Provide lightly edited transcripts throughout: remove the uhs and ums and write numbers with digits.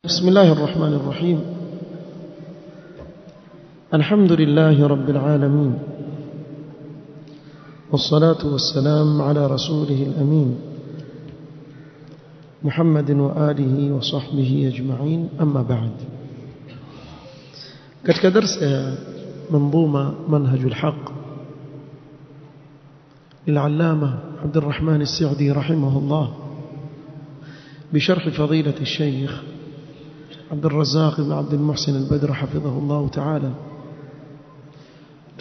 بسم الله الرحمن الرحيم. الحمد لله رب العالمين، والصلاة والسلام على رسوله الأمين محمد وآله وصحبه أجمعين. أما بعد، katika درس منظومة منهج الحق للعلامة عبد الرحمن السعدي رحمه الله بشرح فضيلة الشيخ عبد الرزاق بن عبد المحسن البدر حفظه الله تعالى،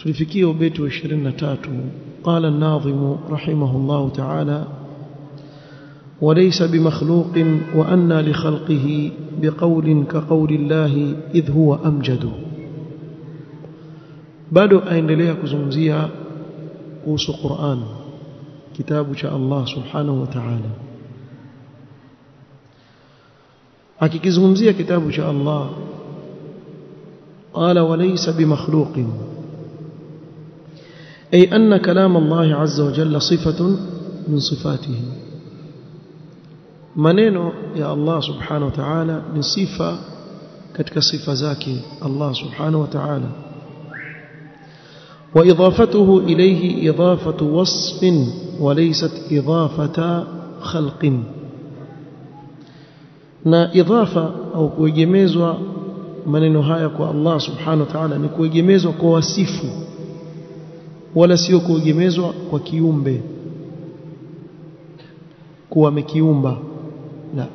تلفكيه بيت 23. قال الناظم رحمه الله تعالى: وليس بمخلوق وأنى لخلقه بقول كقول الله إذ هو أمجد. bado aendelea kuzungumzia kuhusu Qur'an, kitabu cha Allah subhanahu wa ta'ala. akikizungumzia kitabu cha Allah, qala walaysa bimakhluqin, ay anna kalam Allah azza wa jalla sifatun min sifatihi. maneno ya Allah subhanahu wa ta'ala ni sifa katika sifa zake Allah subhanahu wa ta'ala. wa idafatuhu ilayhi idafatu wasfin wa laysat idafata khalqin. na idhafa au kuegemezwa maneno haya kwa Allah subhanahu wa ta'ala ni kuegemezwa kwa wasifu, wala sio kuegemezwa kwa kiumbe kuwa amekiumba, la,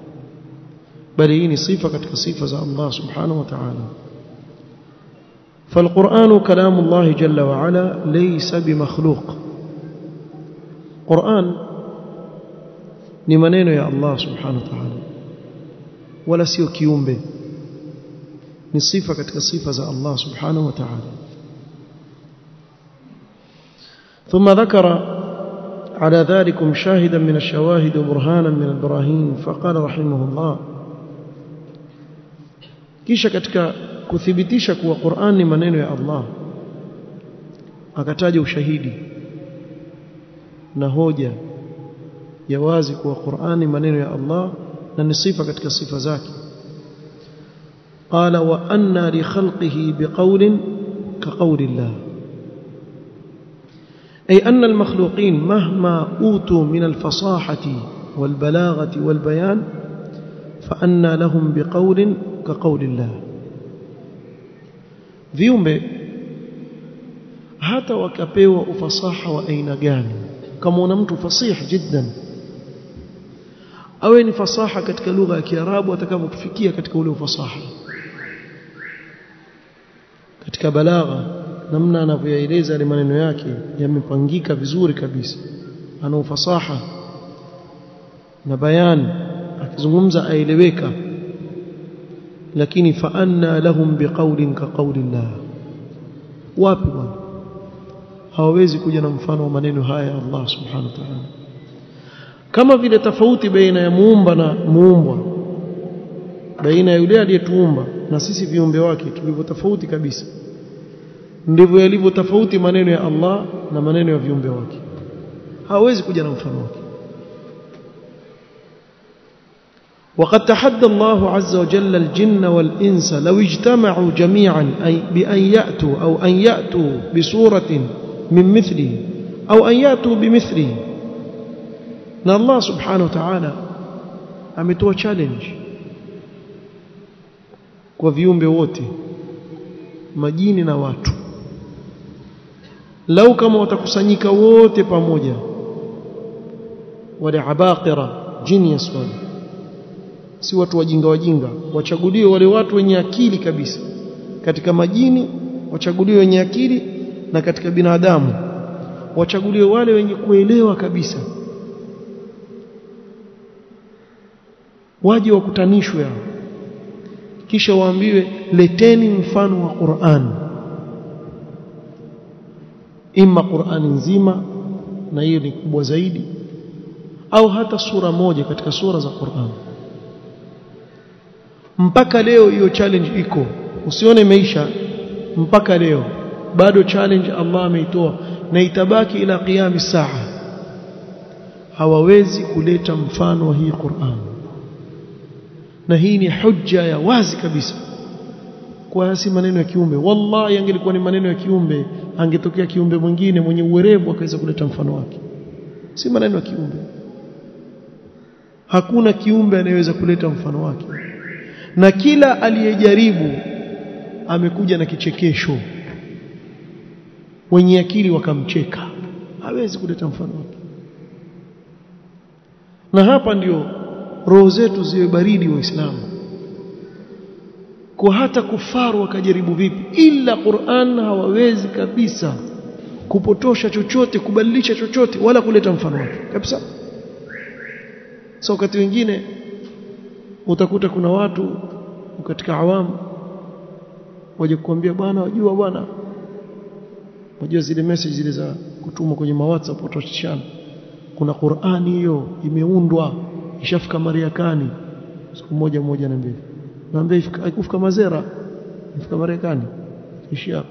bali hii ni sifa katika sifa za Allah subhanahu wa ta'ala. فالقرآن كلام الله جل وعلا ليس بمخلوق. قرآن ni maneno ya Allah subhanahu wa ta'ala, wala sio kiumbe, ni sifa katika sifa za Allah subhanahu wa ta'ala. ثم ذكر على ذلك شاهدا من الشواهد وبرهانا من البراهين فقال رحمه الله: kisha katika kuthibitisha kuwa Qur'an ni maneno ya Allah akataja ushahidi na hoja ya wazi kuwa Qur'an ni maneno ya Allah na ni sifa katika sifa zake. qala wa anna li khalqihi biqawlin ka qawli Allah, ay anna al makhluqin mahma utu min al fasahati wal balaghati wal bayan fa anna lahum biqawlin ka qawli Allah. viumbe hata wakapewa ufasaha wa aina gani, kama una mtu fasih jiddan, awe ni fasaha katika lugha ya Kiarabu atakapofikia katika ule ufasaha, katika balagha, namna anavyoeleza ile maneno yake yamepangika vizuri kabisa, ana ufasaha na bayan, akizungumza aeleweka. lakini fa anna lahum biqawlin ka qawli Allah, wapi bwana, hawawezi kuja na mfano wa maneno haya ya Allah subhanahu wa ta'ala. kama vile tofauti baina ya muumba na muumbwa, baina ya yule aliyetuumba na sisi viumbe wake tulivyo tofauti kabisa, ndivyo yalivyo tofauti maneno ya Allah na maneno ya viumbe wake, hawezi kuja na mfano wake. وقد تحدى الله عز وجل الجن والإنس لو اجتمعوا جميعا أي بأن يأتوا أو أن يأتوا بصورة من مثله أو أن يأتوا بمثله. na Allah subhanahu wa ta'ala ametoa challenge kwa viumbe wote, majini na watu. lau kama watakusanyika wote pamoja, wale abaqira, genius wale, si watu wajinga, wachaguliwe wale watu wenye akili kabisa katika majini, wachaguliwe wenye akili, na katika binadamu wachaguliwe wale wenye kuelewa kabisa, waje wakutanishwe, kisha waambiwe leteni mfano wa Qur'an, imma Qur'an nzima, na hiyo ni kubwa zaidi, au hata sura moja katika sura za Qur'an. mpaka leo hiyo challenge iko, usione imeisha. mpaka leo bado challenge Allah ameitoa na itabaki ila qiyam saa. hawawezi kuleta mfano wa hii Qur'an. na hii ni hujja ya wazi kabisa kwa si maneno ya kiumbe. Wallahi angelikuwa ni maneno ya kiumbe, angetokea kiumbe mwingine mwenye uwerevu akaweza kuleta mfano wake. Si maneno ya kiumbe. Hakuna kiumbe anayeweza kuleta mfano wake. Na kila aliyejaribu amekuja na kichekesho. Wenye akili wakamcheka. Hawezi kuleta mfano wake. Na hapa ndio roho zetu ziwe baridi Waislamu. Kwa hata kufaru wakajaribu vipi, ila Qur'an hawawezi kabisa kupotosha chochote, kubadilisha chochote, wala kuleta mfano wake kabisa. So wakati wengine utakuta kuna watu katika awamu waje kukuambia bwana, wajua bwana, wajua zile message zile za kutumwa kwenye WhatsApp potoshana, kuna Qur'ani hiyo imeundwa ishafika Marekani. Siku moja na mbili naambia ikufika Mazera, ifika Marekani ishia.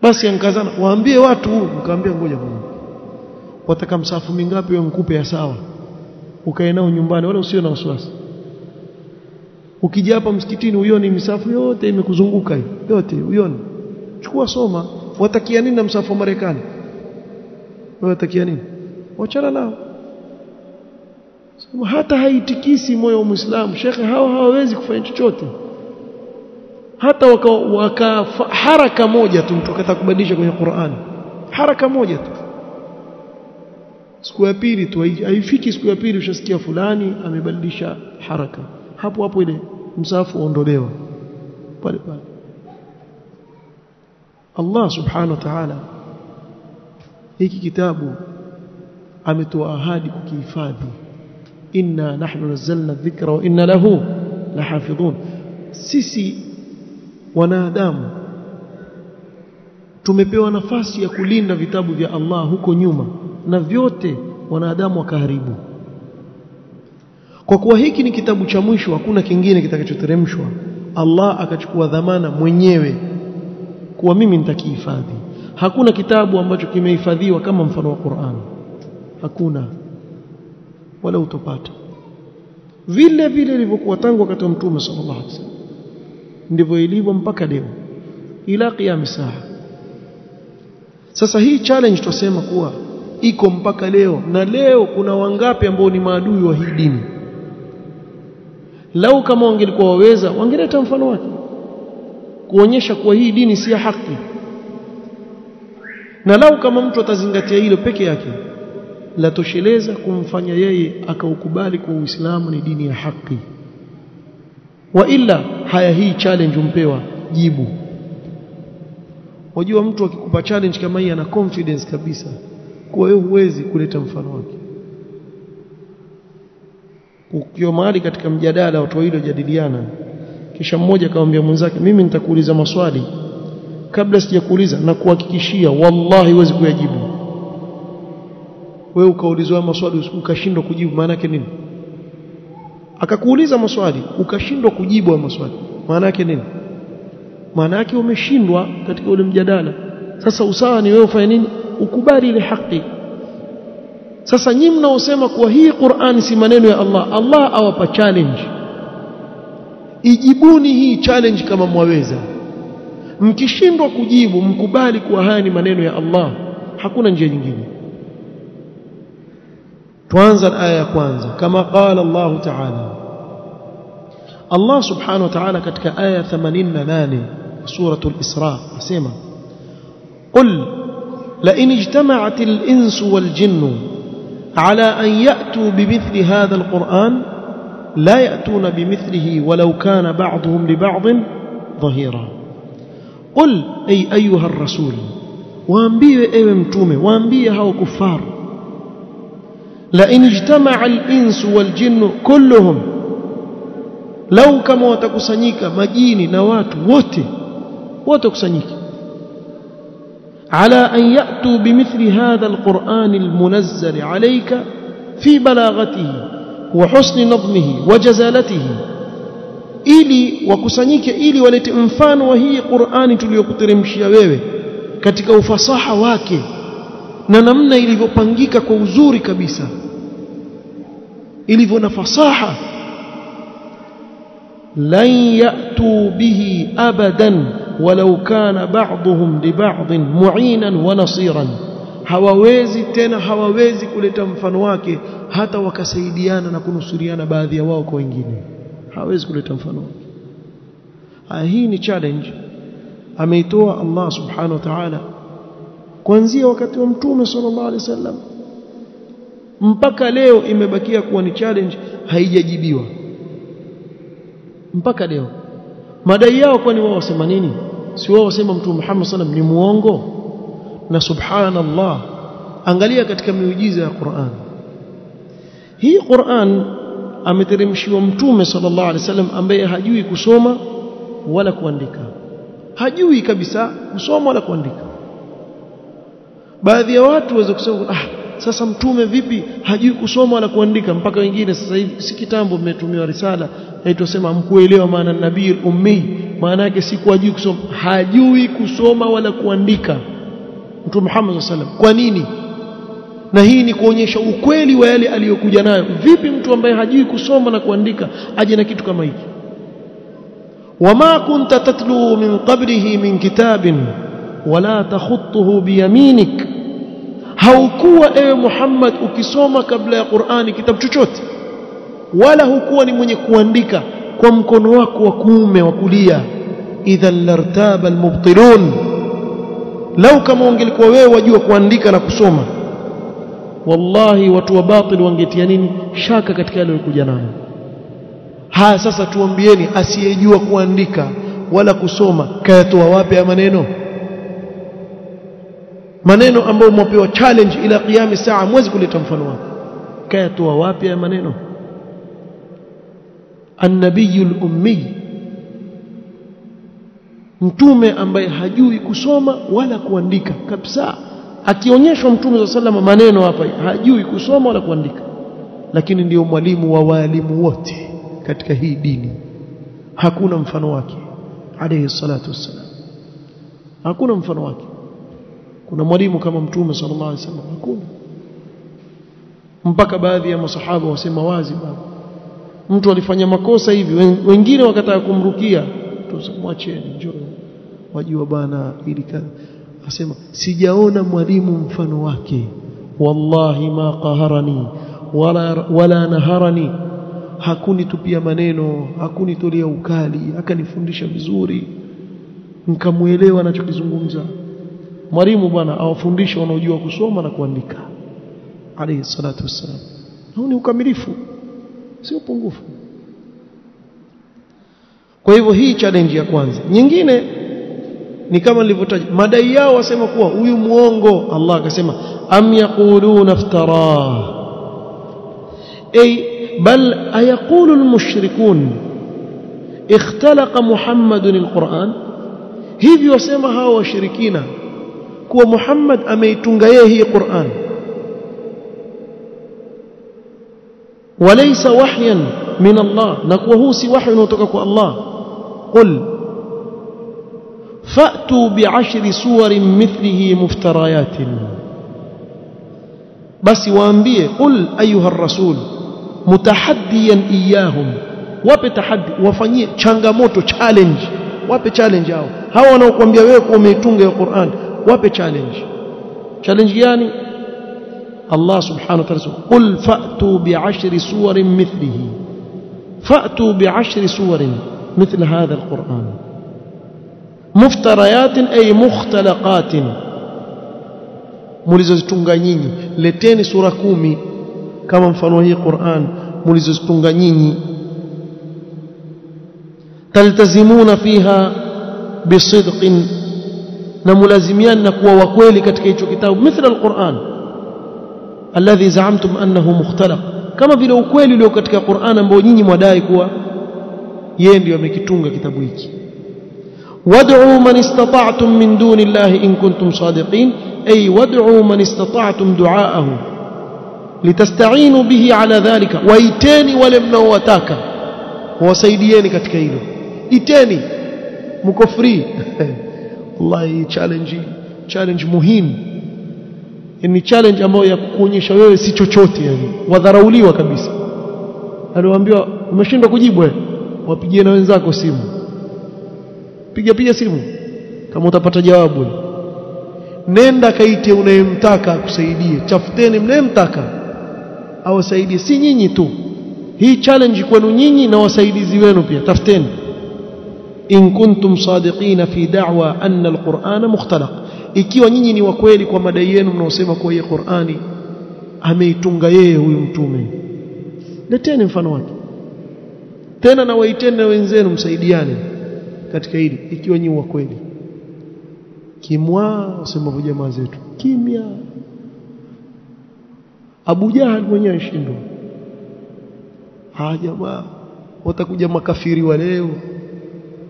Basi ankazana waambie watu, mkaambia ngoja bwana, wataka msafu mingapi wewe mkupe ya sawa, ukae nao nyumbani wala usio na wasiwasi. Ukija hapa msikitini uione misafu yote imekuzunguka hiyo yote uione, chukua soma. Watakia nini na msafu wa Marekani? Wewe watakia nini? Wachana nao. Sema hata haitikisi moyo wa Muislamu. Shekhe hao hawawezi kufanya chochote. Hata waka haraka moja tu mtu akataka kubadilisha kwenye Qur'an. Haraka moja tu. Siku ya pili tu haifiki, siku ya pili ushasikia fulani amebadilisha haraka. Hapo ile msafu uondolewa pale pale. Allah subhanahu wa ta'ala hiki kitabu ametoa ahadi kukihifadhi. Inna nahnu nazzalna dhikra wa inna lahu lahafidhun. Sisi wanadamu tumepewa nafasi ya kulinda vitabu vya Allah huko nyuma, na vyote wanadamu wakaharibu. Kwa kuwa hiki ni kitabu cha mwisho, hakuna kingine kitakachoteremshwa, Allah akachukua dhamana mwenyewe kuwa mimi nitakihifadhi. Hakuna kitabu ambacho kimehifadhiwa kama mfano wa Qur'an. Hakuna, wala utopata. Vile ilivyokuwa tangu wakati wa Mtume sallallahu alaihi wasallam ndivyo ilivyo mpaka leo ila qiyam saa. Sasa hii challenge tusema kuwa iko mpaka leo, na leo kuna wangapi ambao ni maadui wa hii dini? Lau kama wangelikuwa waweza wangeleta mfano wake kuonyesha kuwa hii dini si ya haki. Na lau kama mtu atazingatia hilo peke yake, la tosheleza kumfanya yeye akaukubali kwa Uislamu ni dini ya haki. Wa illa haya, hii challenge umpewa, jibu. Wajua mtu akikupa challenge kama hii ana confidence kabisa kwa wewe huwezi kuleta mfano wake. Ukiwa mahali katika mjadala watu wawili wajadiliana, kisha mmoja akamwambia mwenzake, mimi nitakuuliza maswali, kabla sijakuuliza na kuhakikishia wallahi huwezi kuyajibu. Wewe ukaulizwa maswali ukashindwa kujibu, maana yake nini? Akakuuliza maswali ukashindwa kujibu hayo maswali, maana yake nini? Maana yake umeshindwa katika ule mjadala. Sasa usawa ni wewe ufanye nini? Ukubali ile haki. Sasa nyinyi mnaosema kuwa hii Qur'an si maneno ya Allah, Allah awapa challenge, ijibuni hii challenge kama mwaweza. Mkishindwa kujibu, mkubali kuwa haya ni maneno ya Allah, hakuna njia nyingine. Tuanza aya ya kwanza. Kama qala Allah ta'ala, Allah subhanahu wa ta'ala katika aya 88 suratul Isra asema, qul la in ijtama'at al-insu wal jinnu ala an ya'tu bimithli hadha al-Qur'an la ya'tuna bimithlihi walau kana ba'dhum li ba'dhin dhahira. Qul ay ayuha ar-rasul, waambie ewe mtume, waambie hao kufaru, la in ijtama'a al-insu wal jinnu kulluhum, lau kama watakusanyika majini na watu wote kusanyika, ala an ya'tu bimithli hadha al-Qur'an al-munazzal alayka fi balaghatihi wa husni nadhmihi wa jazalatihi, ili wakusanyike ili walete mfano wa hii Qur'ani tuliyokuteremshia wewe katika ufasaha wake na namna ilivyopangika kwa uzuri kabisa, ilivyo na fasaha. lan ya'tu bihi abadan walau kana ba'dhum li ba'd mu'inan wa nasiran, hawawezi kuleta mfano wake hata wakasaidiana na kunusuriana baadhi ya wao kwa wengine, hawawezi kuleta mfano wake. Hii ni challenge ameitoa Allah subhanahu wa ta'ala kuanzia wakati wa mtume sallallahu alaihi wasallam mpaka leo, imebakia kuwa ni challenge, haijajibiwa mpaka leo. Madai yao kwani wao wasema nini? Si wao wasema mtume Muhammad sallallahu alaihi wasallam ni muongo? Na subhanallah, angalia katika miujiza ya Qur'an. Hii Qur'an ameteremshiwa mtume sallallahu alaihi wasallam ambaye hajui kusoma wala kuandika, hajui kabisa kusoma wala kuandika. Baadhi ya watu waweza kusema sasa mtume vipi hajui kusoma wala kuandika? Mpaka wengine sasa hivi si kitambo mmetumiwa risala haitosema mkuelewa maana nabii ummi, maana yake si hajui kusoma, hajui kusoma wala kuandika mtume Muhammad sallallahu alaihi wasallam. Kwa nini? Na hii ni kuonyesha ukweli wa yale aliyokuja nayo. Vipi mtu ambaye hajui kusoma na kuandika aje na kitu kama hiki? wama kunta tatlu min qablihi min kitabin wala takhutuhu biyaminik, haukuwa ewe Muhammad ukisoma kabla ya Qur'ani kitabu chochote, wala hukuwa ni mwenye kuandika kwa mkono wako wa kuume wa kulia. idhan lartaba almubtilun, lau kama ungelikuwa wewe wajua kuandika na kusoma, wallahi watu wa batil wangetia nini shaka katika yale walikuja nayo. Sasa tuambieni, asiyejua kuandika wala kusoma kayatoa wapi ya maneno ambayo mwapewa challenge ila qiyam saa, mwezi kuleta mfano wake, kayatoa wapi ya maneno? An-nabiyul ummi, mtume ambaye hajui kusoma wala kuandika kabisa. Akionyeshwa mtume sallallahu maneno hapa, hajui kusoma wala kuandika, lakini ndio mwalimu wa walimu wote katika hii dini. Hakuna mfano wake alayhi salatu wassalam, hakuna mfano wake. Kuna mwalimu kama mtume sallallahu alaihi wasallam? Hakuna. Mpaka baadhi ya masahaba wasema wazi, mtu alifanya makosa hivi, wengine wakataka kumrukia, tusimwacheni, njoo wajua bana ili kadha. Asema sijaona mwalimu mfano wake, wallahi ma qaharani wala naharani, hakunitupia maneno, hakunitolea ukali, akanifundisha vizuri nikamuelewa anachokizungumza. Mwalimu bwana awafundisha wanaojua kusoma na kuandika alayhi salatu wassalam. Huu ni ukamilifu, si upungufu. Kwa hivyo hii challenge ya kwanza. Nyingine ni kama nilivyotaja, madai yao wasema kuwa huyu muongo. Allah akasema am yaquluna iftara, bal ayaqulu almushrikun ikhtalaqa Muhammadun alquran. Hivi wasema hao washirikina kuwa Muhammad ameitunga yeye hii Qur'an, walaysa wahyan min Allah, na kuwa huu si wahyi unaotoka kwa Allah. qul fa'tu bi'ashri suwarin mithlihi muftarayatin, basi waambie, qul ayuha ar-rasul mutahaddiyan iyahum, wape tahaddi, wafanyie changamoto, challenge, wape challenge hao wanaokuambia wewe kwa umeitunga ya Qur'an, wape challenge. Challenge gani? Allah subhanahu wa ta'ala qul fa'tu bi'ashri suwarin mithlihi, fa'tu bi'ashri suwarin مثل هذا القرآن مفتريات أي مختلقات, mulizozitunga nyinyi, leteni sura 10 kama mfano hii Qur'an mulizozitunga nyinyi. taltazimuna fiha bisidqin, na mulazimiana kuwa wa kweli katika hicho kitabu, mithla al-Qur'an alladhi za'amtum annahu mukhtalaq, kama vile ukweli ulio katika Qur'an ambao nyinyi mwadai kuwa yeye ndiye amekitunga kitabu hiki. wad'u man istata'tum min duni Allahi in kuntum sadiqin, ay wad'u man istata'tum du'aahu litasta'inu bihi ala dhalika, waiteni wale mnaowataka wasaidieni katika hilo, iteni, mko free. wallahi challenge muhimu, ni challenge ambayo ya kukuonyesha wewe si chochote, yani wadharauliwa kabisa. Aliwaambiwa umeshindwa kujibu wewe, wapigie na wenzako simu, piga simu kama utapata jawabu. Nenda kaite unayemtaka akusaidie, tafuteni mnayemtaka awasaidie, si nyinyi tu. Hii challenge kwenu nyinyi na wasaidizi wenu pia, tafuteni. In kuntum sadiqina fi da'wa anna al-Qur'ana mukhtalaq, ikiwa nyinyi ni wakweli kwa madai yenu mnaosema kwa hii Qur'ani ameitunga yeye huyu mtume, leteni mfano wake. Tena na waiteni na wenzenu msaidiane katika hili, ikiwa nyinyi wakweli. Kimwa wasema kwa jamaa zetu kimya. Abu Jahal mwenyewe ashindwa. Jamaa watakuja makafiri wa leo,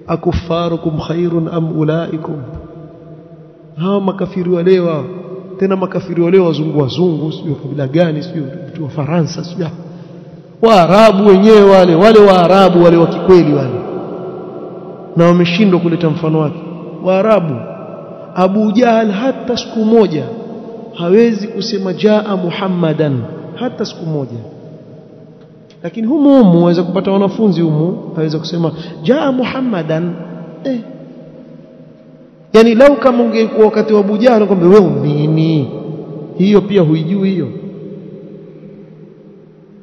akufarukum khairun am ulaikum, hawa makafiri wa leo. Tena makafiri wa leo wazungu sio kabila gani, sio mtu wa Faransa, sio Waarabu wenyewe, wale Waarabu wale wa kikweli wale, na wameshindwa kuleta mfano wake. Waarabu, Abu Jahal hata siku moja hawezi kusema jaa Muhammadan, hata siku moja. Lakini humu waweza kupata wanafunzi haweza kusema jaa Muhammadan. Yani lau kama ungekuwa wakati wa Abu Jahal kwamba wewe nini, hiyo pia huijui hiyo.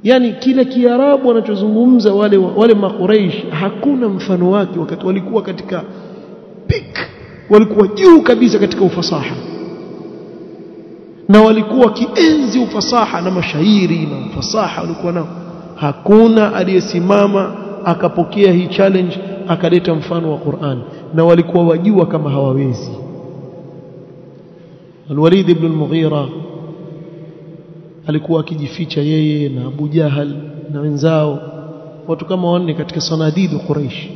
Yani kile Kiarabu wanachozungumza wale Makuraish hakuna mfano wake, wakati walikuwa katika peak, walikuwa juu kabisa katika ufasaha, na walikuwa kienzi ufasaha na mashairi na ufasaha walikuwa nao. Hakuna aliyesimama akapokea hii challenge akaleta mfano wa Qur'an, na walikuwa wajua kama hawawezi. Al-Walid ibn al-Mughira alikuwa akijificha yeye na Abu Jahal na wenzao, watu kama wanne katika sanadidu Quraish,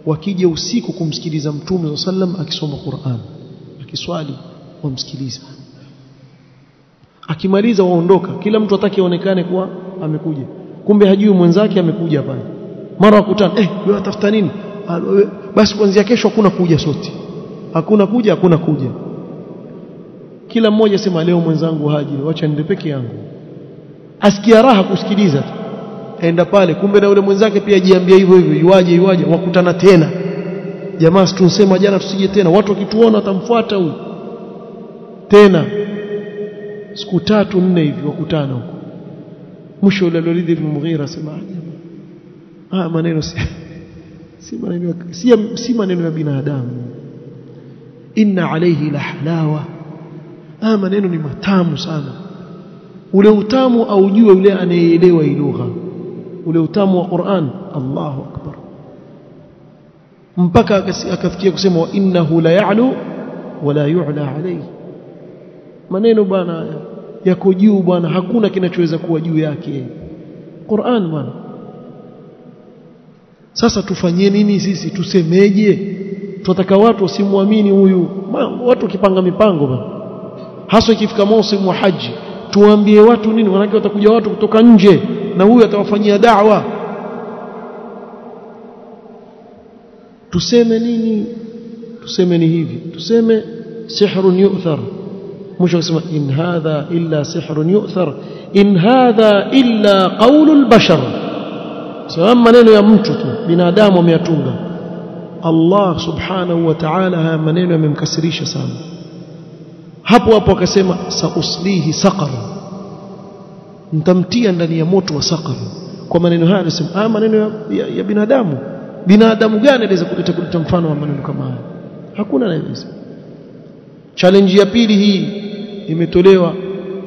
wakija usiku kumsikiliza Mtume sallam akisoma Qur'an, akiswali wamsikiliza, akimaliza waondoka. Kila mtu atake aonekane kuwa amekuja, kumbe hajui mwenzake amekuja pale. Mara wakutana, wewe utafuta nini? Basi kuanzia kesho hakuna kuja sote, hakuna kuja. Kila mmoja sema leo mwenzangu haji, wacha niende peke yangu. Asikia raha kusikiliza, aenda pale, kumbe na yule mwenzake pia ajiambia hivyo, yuaje, wakutana tena. Jamaa tunasema jana tusije tena, watu wakituona watamfuata huyu tena. Siku 3-4 hivi wakutana huko. Mwisho yule Walid ibn Mughira sema maneno si maneno ya binadamu. Inna alayhi la halawa, maneno ni matamu sana. Ule utamu aujue yule anayeelewa hii lugha, ule utamu wa Qur'an. Allahu akbar, mpaka akafikia kusema wa innahu la ya'lu wa la yu'la alayhi. Maneno bwana yako juu bwana, hakuna kinachoweza kuwa juu yake. Qur'an bwana. Sasa tufanyie nini sisi? Tusemeje? Tunataka watu wasimwamini huyu. Watu wakipanga mipango bwana, hasa ikifika msimu wa haji, tuambie watu nini? Wanake watakuja watu kutoka nje na huyu atawafanyia da'wa. Tuseme nini? Tuseme ni hivi, tuseme sihrun yu'thar. mwisho kusema in hadha illa sihrun yu'thar, in hadha illa qawlul bashar. Sio maneno ya mtu tu, binadamu ameyatunga. Allah subhanahu wa ta'ala haya maneno yamemkasirisha sana. Hapo akasema sauslihi saqar, nitamtia ndani ya moto wa saqar. Kwa maneno haya anasema maneno ya binadamu. Binadamu gani anaweza kuleta mfano wa maneno kama haya? Hakuna anayeweza. Challenge ya pili hii imetolewa.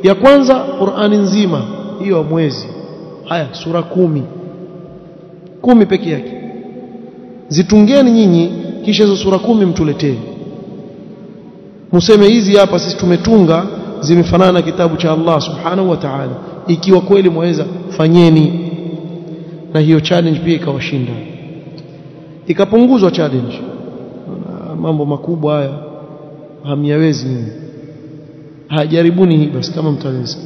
Ya kwanza Qur'ani nzima hiyo mwezi, haya sura 10 peke yake zitungeni nyinyi, kisha hizo sura 10 mtuletee, museme hizi hapa sisi tumetunga, zimefanana na kitabu cha Allah subhanahu wa ta'ala. Ikiwa kweli mwaweza, fanyeni. Na hiyo challenge pia ikawashinda, ikapunguzwa challenge. Mambo makubwa haya hamyawezi nyinyi, hajaribuni hii basi kama mtaweza.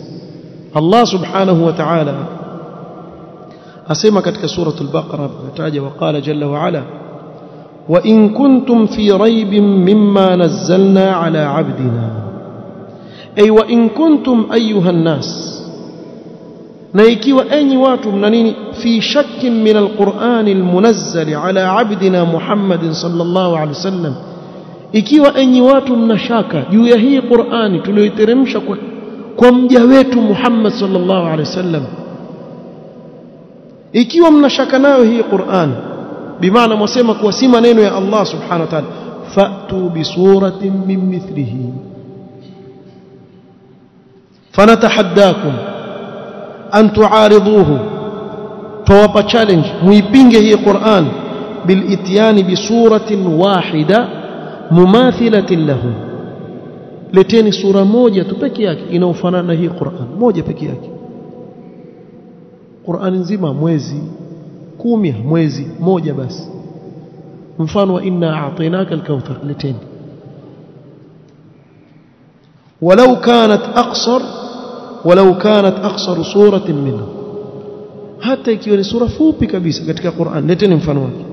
Allah subhanahu wa ta'ala asema katika suratul Baqara, ataja waqala jalla wa ala wa in kuntum fi raibin mimma nazzalna ala abdina, ay wa in kuntum ayuha an-nas na ikiwa enyi watu mna nini fi shakkin min alqur'ani almunazzal ala abdina Muhammadin sallallahu alaihi wasallam, ikiwa enyi watu mna shaka juu ya hii Qur'ani tuliyoiteremsha kwa mja wetu Muhammad sallallahu alaihi wasallam, ikiwa mna shaka nayo hii Qur'an, bimaana mwasema kuwa si maneno ya Allah subhanahu wa ta'ala, fa'tu bi suratin min mithlihi fanatahaddakum an tu'ariduhu, tawapa challenge muipinge hii Qur'an bil ityani bi suratin wahida mumathilatin lahu, leteni sura moja tu peke yake inaofanana na hii Qur'an moja peke yake. Qur'an nzima mwezi 10 mwezi moja basi, mfano wa inna a'tainaka al-kauthar, leteni walau kanat aqsar suratin minhu, hata ikiwa ni sura fupi kabisa katika Qur'an, leteni mfano wake.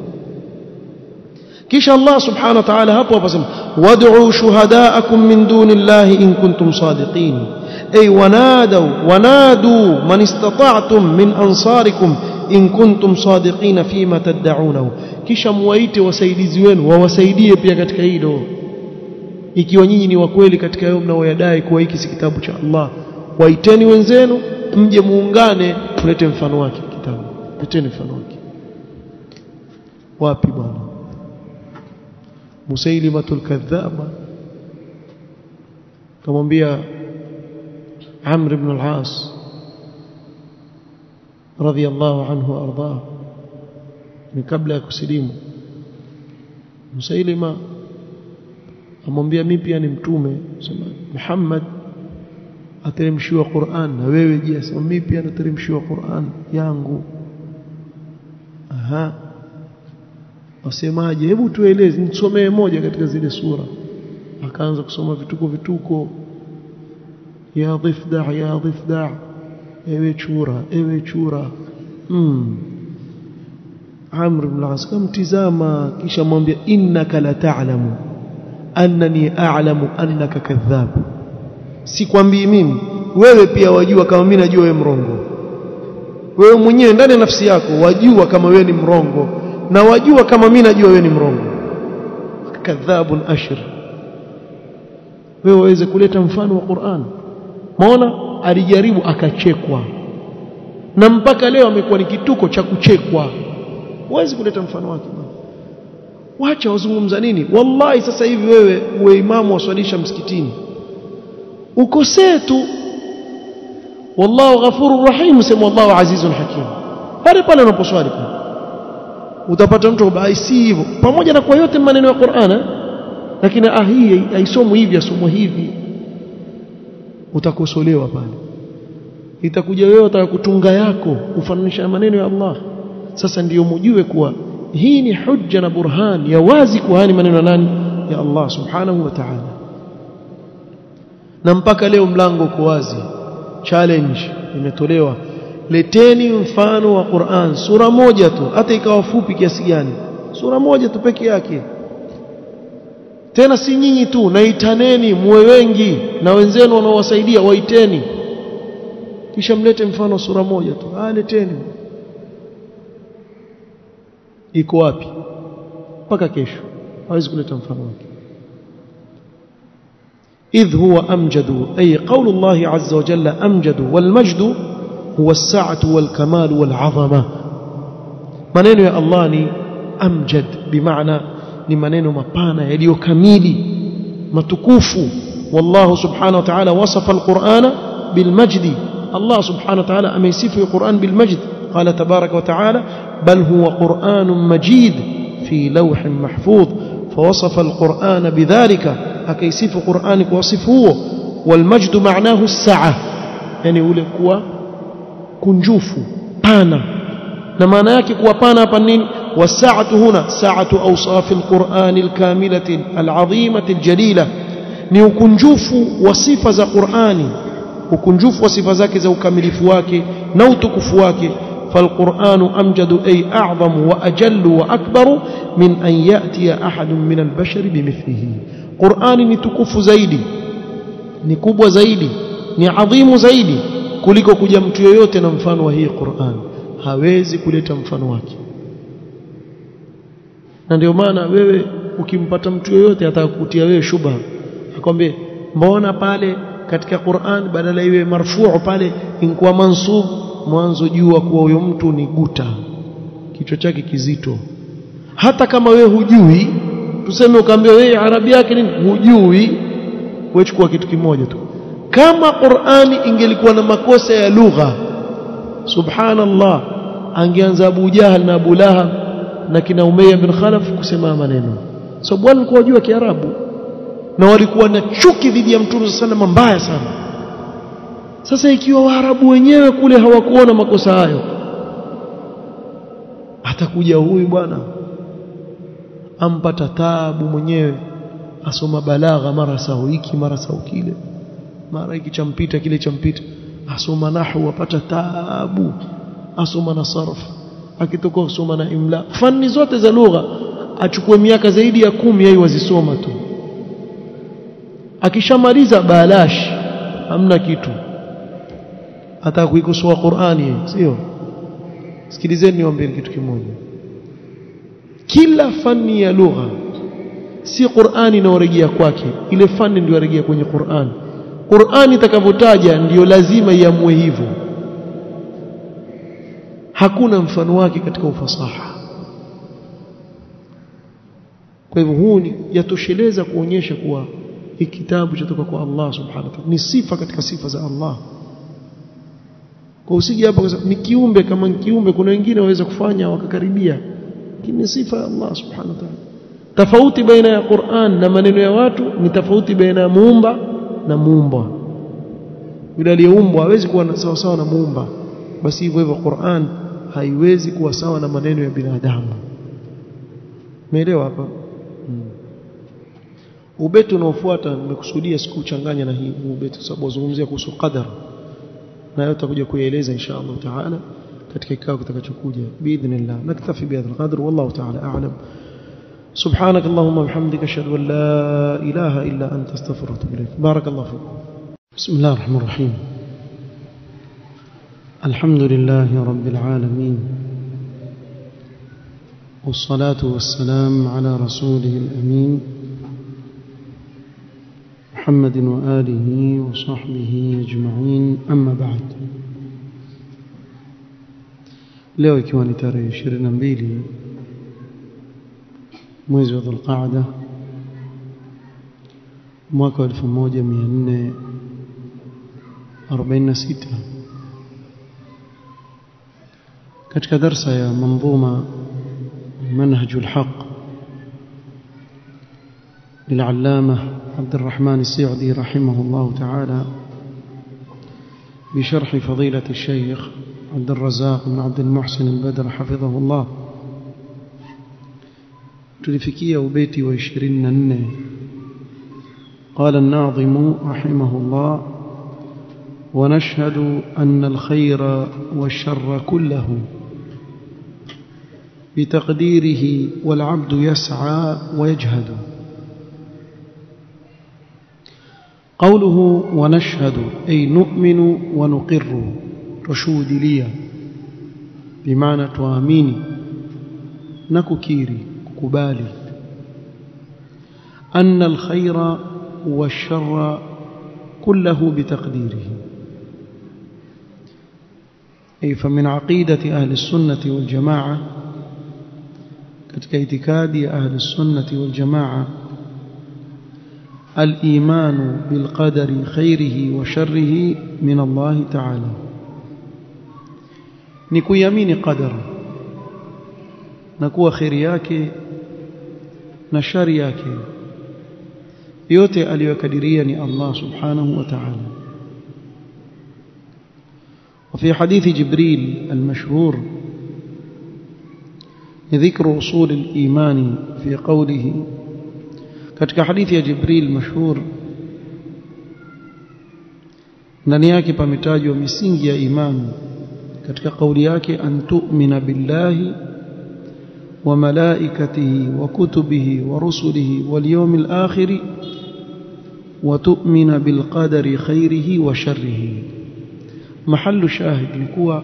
kisha Allah subhanahu wa ta'ala hapo apasema wad'u shuhadaakum min dunillahi in kuntum sadiqin, ay wanadu man istata'tum min ansarikum in kuntum sadiqina fima tad'unahu, kisha muwaite wasaidizi wenu wawasaidie pia katika hilo, ikiwa nyinyi ni wa kweli katika hayo mnaoyadai kuwa hiki si kitabu cha Allah. Waiteni wenzenu mje muungane, tulete mfano wake kitabu, leteni mfano wake. Wapi bwana Musailimatul kadhaba kamwambia Amr ibn al-As radiyallahu anhu arda, ni kabla ya kusilimu. Musailima amwambia mimi pia ni mtume, sema Muhammad ateremshiwa Qur'an na wewe je? Sema mimi pia nateremshiwa Qur'an yangu. Aha, wasemaje? Hebu tueleze, nisomee moja katika zile sura. Akaanza kusoma vituko, ya dhifda, ewe chura. Amr ibn al-As kamtizama, kisha mwambia innaka la ta'lamu annani a'lamu annaka kadhab, sikwambii mimi, wewe pia wajua kama mimi najua wewe mrongo. Wewe mwenyewe ndani ya nafsi yako wajua kama wewe ni mrongo, na wajua kama mimi najua wewe ni mrongo. Kadhabun ashir. Wewe waweze kuleta mfano wa Qur'an? Maona alijaribu akachekwa, na mpaka leo amekuwa ni kituko cha kuchekwa. Huwezi kuleta mfano wake bwana. Wacha wazungumza nini? Wallahi sasa hivi wewe uwe imamu waswalisha msikitini, ukosee tu wallahu ghafurur rahim, sema wallahu azizun hakim, pale unaposwali utapata mtu si hivyo, pamoja na kwa yote maneno ya Qur'an, lakini hii haisomwi hivi, asomwa hivi, utakosolewa pale. Itakuja wewe utakutunga yako ufananisha maneno ya Allah. Sasa ndiyo mjue kuwa hii ni hujja na burhan ya wazi kuhani maneno nani ya Allah subhanahu wa ta'ala. Na mpaka leo mlango uko wazi, challenge imetolewa, leteni mfano wa Qur'an, sura moja tu, hata ikawa fupi kiasi gani, sura moja tu peke yake. Tena si nyinyi tu, naitaneni muwe wengi, na wenzenu wanaowasaidia waiteni, kisha mlete mfano sura moja tu. Leteni. Iko wapi? Mpaka kesho hawezi kuleta mfano wake. إذ هو أمجد، أي قول الله عز وجل أمجد، والمجد هو السعة والكمال والعظمة. maneno ya Allah ni amjad, bimaana ni maneno mapana yaliyo kamili matukufu. والله سبحانه وتعالى وصف القرآن بالمجد، الله سبحانه وتعالى أميسف القرآن بالمجد، قال تبارك وتعالى بل هو قرآن مجيد في لوح محفوظ، فوصف القرآن بذلك، أكيسف قرآنك وصفه. والمجد معناه السعة، يعني يقول كنجوف بانا، نمانا yake kuwa pana hapa nini? والسعة هنا سعة أوصاف القرآن الكاملة العظيمة الجليلة، ni ukunjufu wa sifa za Qur'ani, ukunjufu wa sifa zake za ukamilifu wake na utukufu wake. فالقرآن أمجد أي أعظم وأجل وأكبر من أن يأتي أحد من البشر بمثله. قرآن نتكف زيدي، نكوب زيدي، نعظيم زيدي kuliko kuja mtu yoyote na mfano wa hii Qur'an. Hawezi kuleta mfano wake. Na ndio maana wewe ukimpata mtu yoyote atakutia wewe shubha, akwambie mbona pale katika Qur'an badala iwe marfuu pale inkuwa mansub, mwanzo jua kuwa huyo mtu ni guta, kichwa chake kizito. Hata kama wewe hujui, tuseme ukaambia wewe Arabi yake nini hujui, wewe chukua kitu kimoja tu. Kama Qur'ani ingelikuwa na makosa ya lugha, subhanallah, angeanza Abu Jahal na Abu Lahab na kina Umayya bin Khalaf kusema maneno, sababu walikuwa wajua Kiarabu na walikuwa na chuki dhidi ya Mtume sallallahu mbaya sana. Sasa ikiwa Waarabu wenyewe kule hawakuona makosa hayo, atakuja huyu bwana ampata taabu mwenyewe, asoma balagha mara sawa hiki mara sawa kile, mara hiki champita kile champita, asoma nahwu apata taabu, asoma na sarf, akitoka kusoma na imla, fani zote za lugha achukue miaka zaidi ya 10 yeye wazisoma tu. Akishamaliza balash, hamna kitu, hata kuikosoa Qur'ani, sio? Sikilizeni niwaambie kitu kimoja, kila fani ya lugha si Qur'ani inaorejea kwake, ile fani ndio yarejea kwenye Qur'ani. Qur'ani itakavyotaja ndio lazima iamue hivyo. Hakuna mfano wake katika ufasaha. Kwa hivyo huu yatosheleza kuonyesha kuwa hii kitabu chatoka kwa Allah subhanahu wa ta'ala, ni sifa katika sifa za Allah. Kwa usije hapa kusema ni kiumbe, kama kiumbe kuna wengine waweza kufanya wakakaribia, lakini ni sifa ya Allah subhanahu wa ta'ala. Tofauti baina ya Qur'an na maneno ya watu ni tofauti baina ya muumba na muumbwa. Yule aliyeumbwa hawezi kuwa sawa sawa na muumba, basi hivyo hivyo Qur'an haiwezi kuwa sawa na maneno ya binadamu. Umeelewa hapa? Ubeti unaofuata nimekusudia sikuchanganya na hii ubeti, sababu wazungumzia kuhusu qadar, na yote tutakuja kuieleza insha Allah taala katika kikao kitakachokuja biidhnillah. Naktafi bihadha alqadr, wallahu taala a'lam. سبحانك اللهم وبحمدك اشهد ان لا اله الا انت استغفرك واتوب اليك. بارك الله فيك. بسم الله الرحمن الرحيم. الحمد لله رب العالمين، والصلاة والسلام على رسوله الأمين محمد وآله وصحبه أجمعين، أما بعد. leo ikiwa ni tarehe 22 mwezi wa Dhulqaada mwaka 1446, katika darsa ya manzuma منهج الحق للعلامة عبد الرحمن السعدي رحمه الله تعالى بشرح فضيلة الشيخ عبد الرزاق بن عبد المحسن البدر حفظه الله. تلفكية وبيتي 24. قال الناظم رحمه الله: ونشهد أن الخير والشر كله بتقديره والعبد يسعى ويجهد. قوله ونشهد أي نؤمن ونقر، تشهد لي بمعنى تواميني نككيري كبالي أن الخير والشر كله بتقديره، أي فمن عقيدة أهل السنة والجماعة، katika itikadi ya ahli sunnati wal jamaa, al-iman bil qadari khairihi wa sharrihi min Allah ta'ala, ni kuamini qadara na kuwa khairi yake na shari yake yote aliyokadiria ni Allah subhanahu wa ta'ala. وفي حديث جبريل المشهور ذكر أصول الإيمان في قوله، katika hadithi ya Jibril mashhur ndani yake pametajwa misingi ya imani katika kauli yake, an tu'mina billahi wa malaikatihi wa kutubihi wa rusulihi wal yawmil akhir wa tu'mina bil qadari khairihi wa sharrihi. mahallu shahid ilikuwa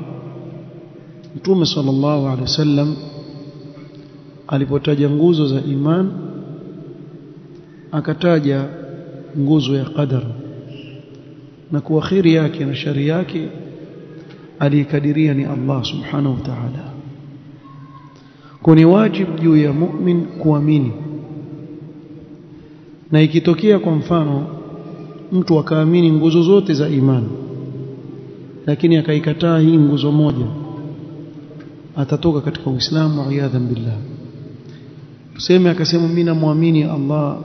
Mtume sallallahu alaihi wasallam alipotaja nguzo za iman akataja nguzo ya qadar na kuwa khairi yake na shari yake alikadiria ni Allah subhanahu wa ta'ala. Kuni wajibu juu ya mu'min kuamini, na ikitokea kwa mfano mtu akaamini nguzo zote za imani lakini akaikataa hii nguzo moja, atatoka katika Uislamu a'yadhan billah. Tuseme akasema mimi namuamini Allah,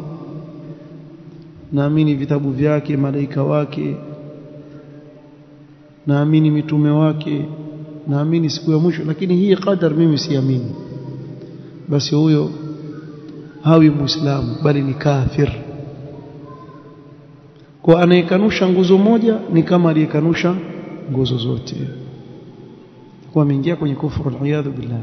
naamini vitabu vyake, malaika wake, naamini mitume wake, naamini siku ya mwisho, lakini hii qadar mimi siamini, basi huyo hawi muislamu bali ni kafir. Kwa anayekanusha nguzo moja ni kama aliyekanusha nguzo zote, kwa ameingia kwenye kufuru al-iyadhu billah.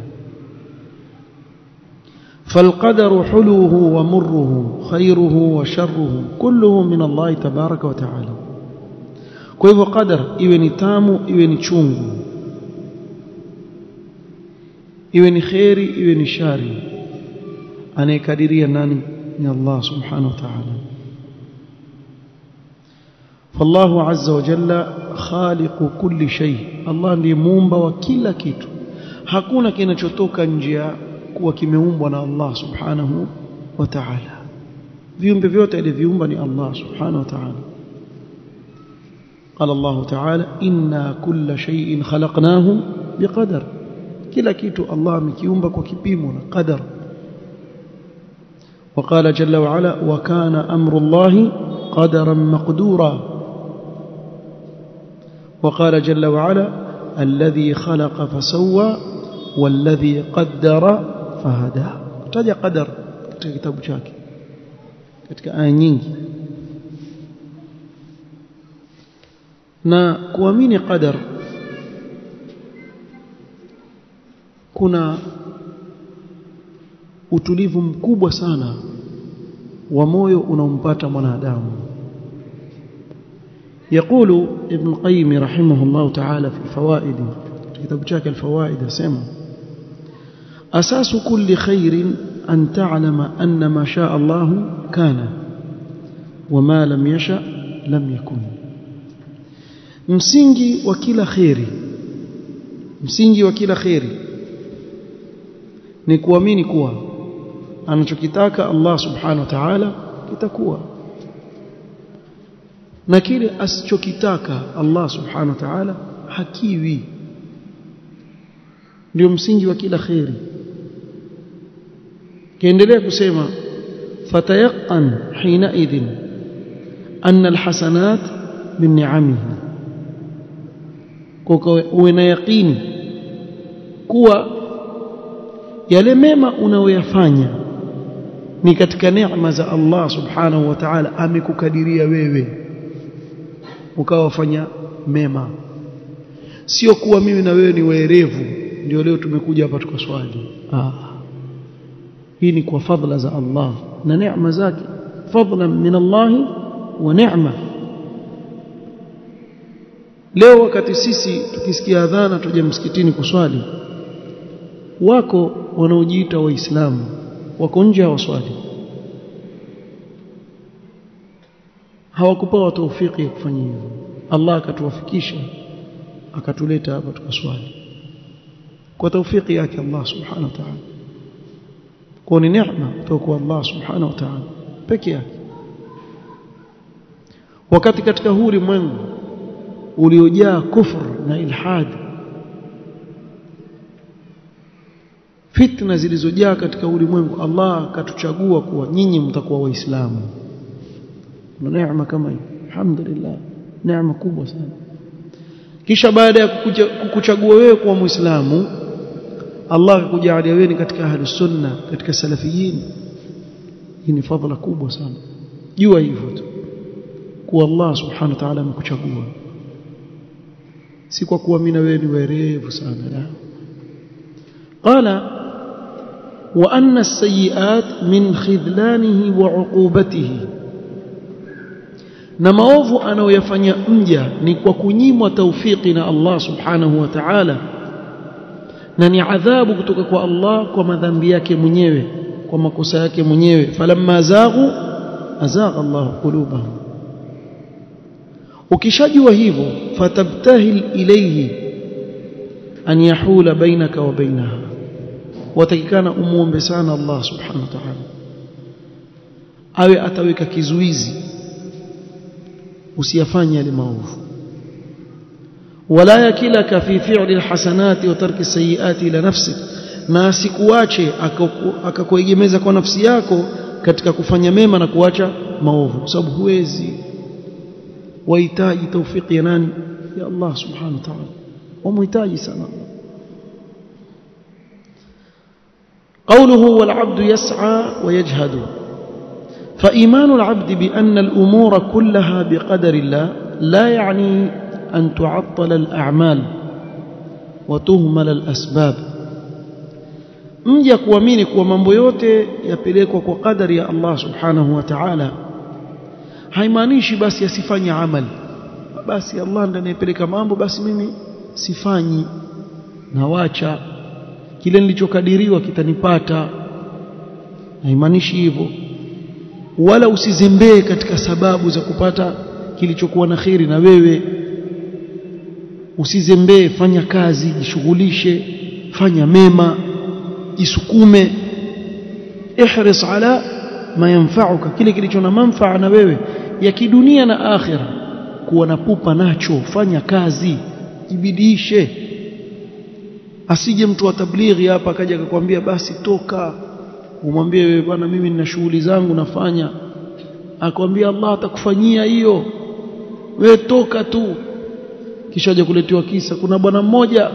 فالقدر حلوه ومره خيره وشره كله من الله تبارك وتعالى. kwa hivyo qadar iwe ni tamu iwe ni chungu, iwe ni khairi iwe ni shari, anayekadiria nani? Ni Allah subhanahu wa ta'ala. فالله عز وجل خالق كل شيء. Allah ndiye muumba wa kila kitu, hakuna kinachotoka nje kuwa kimeumbwa na Allah subhanahu wa ta'ala. Viumbe vyote alivyoumba ni Allah subhanahu wa ta'ala. قال الله تعالى إنا كل شيء خلقناه بقدر. kila kitu Allah amekiumba kwa kipimo na qadar. وقال جل وعلا وكان أمر الله قدرا مقدورا. وقال جل وعلا الذي خلق فسوى والذي قدر فهدى. taja qadar katika kitabu chake katika aya nyingi. Na kuamini qadar kuna utulivu mkubwa sana wa moyo unaompata mwanadamu. يقول ابن القيم رحمه الله تعالى في الفوائد كتاب شاك الفوائد سمع أساس كل خير أن تعلم أن ما شاء الله كان وما لم يشأ لم يكن. msingi wa kila khairi ni kuamini kuwa anachokitaka Allah subhanahu wa ta'ala kitakuwa, na kile asichokitaka Allah subhanahu wa ta'ala hakiwi. ndio msingi wa kila khairi. kiendelea kusema fatayaqan hina idhin anna alhasanat min ni'amihi. kwa uwe na yaqini kuwa yale mema unayoyafanya ni katika neema za Allah subhanahu wa ta'ala, amekukadiria wewe ukawafanya mema. sio kuwa mimi na wewe ni werevu ndio leo tumekuja hapa tukaswali. hii ni kwa fadhila za Allah na neema zake, fadlan min Allah wa neema. leo wakati sisi tukisikia adhana tuje msikitini kuswali, wako wanaojiita waislamu wako nje waswali, hawakupewa taufiki ya kufanya hivyo. Allah akatuwafikisha akatuleta hapa tukaswali kwa taufiki yake Allah subhanahu wa ta'ala. kwa ni neema kutoka kwa Allah subhanahu wa ta'ala peke yake. wakati katika huu ulimwengu uliojaa kufur na ilhad, fitna zilizojaa katika ulimwengu, Allah akatuchagua kuwa nyinyi mtakuwa waislamu. na neema kama hii, alhamdulillah, neema kubwa sana. kisha baada ya kukuchagua wewe kuwa muislamu, Allah akakujalia wewe katika ahlus sunna, katika salafiyin. hii ni fadhila kubwa sana. jua hivyo tu kuwa Allah subhanahu wa ta'ala amekuchagua, si kwa kuwa mimi na wewe ni werevu sana. la qala wa anna as-sayyi'at min khidlanihi wa 'uqubatihi. na maovu anayoyafanya mja ni kwa kunyimwa taufiki na Allah subhanahu wa ta'ala, na ni adhabu kutoka kwa Allah kwa madhambi yake mwenyewe, kwa makosa yake mwenyewe. Falamma zaghu azagha Allah qulubahum. Ukishajua hivyo, fatabtahil ilayhi an yahula bainaka wa bainaha, watakikana umuombe sana Allah subhanahu wa ta'ala awe ataweka kizuizi usiyafanye yale maovu. Wala yakilaka fi fi'li alhasanati wa tarki sayiati ila nafsik, na asikuache akakuegemeza kwa nafsi yako katika kufanya mema na kuacha maovu, kwa sababu huwezi. Wahitaji tawfiki ya nani? Ya Allah subhanahu wa ta'ala, wamhitaji sana. قوله والعبد يسعى ويجهد، فإيمان العبد بأن الأمور كلها بقدر الله لا يعني أن تعطل الأعمال وتهمل الأسباب. mja kuamini kuwa mambo yote yapelekwa kwa kadari ya Allah subhanahu wa ta'ala haimaanishi basi asifanye amali. Basi Allah ndiye anayepeleka mambo, basi mimi sifanyi na wacha, kile nilichokadiriwa kitanipata. Haimaanishi hivyo. Wala usizembee katika sababu za kupata kilichokuwa na khiri na wewe. Usizembee, fanya kazi, jishughulishe, fanya mema, jisukume. Ihris ala ma yanfa'uka, kile kilicho na manufaa na wewe ya kidunia na akhira. Kuwa na pupa nacho, fanya kazi, jibidiishe. Asije mtu wa tablighi hapa akaja akakwambia basi toka, umwambie wewe bwana mimi nina shughuli zangu nafanya, akwambia Allah atakufanyia hiyo, wewe toka tu. Kisha aje kuletewa kisa, kuna bwana mmoja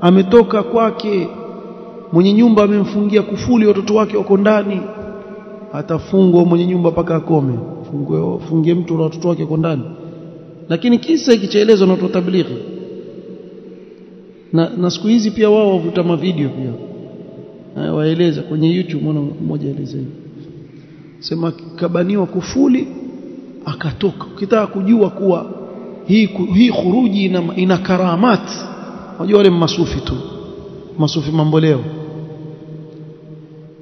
ametoka kwake, mwenye nyumba amemfungia kufuli, watoto wake wako ndani. Atafungwa mwenye nyumba mpaka akome, fungie mtu na watoto wake wako ndani. Lakini kisa hiki chaelezwa na watu wa tablighi, na siku hizi pia wao wavuta mavideo pia waeleza kwenye YouTube. Mmoja eleza hivi, sema kabaniwa kufuli akatoka. Ukitaka kujua kuwa hii khuruji ina karamat, unajua wale masufi tu, masufi mamboleo,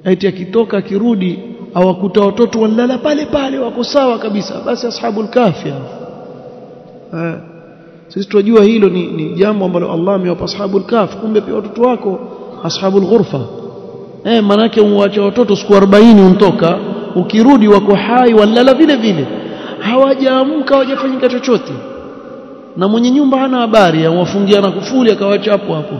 eti akitoka akirudi awakuta watoto walala pale pale wako sawa kabisa, basi ashabul kahfi. Sisi tunajua hilo ni jambo ambalo Allah amewapa ashabul kahf, kumbe pia watoto wako ashabul ghurfa. Maana yake umwacha watoto siku 40 untoka, ukirudi wako hai walala vile vile, hawajaamka, hawajafanyika chochote, na mwenye nyumba hana habari, amwafungia na kufuli akawacha hapo hapo.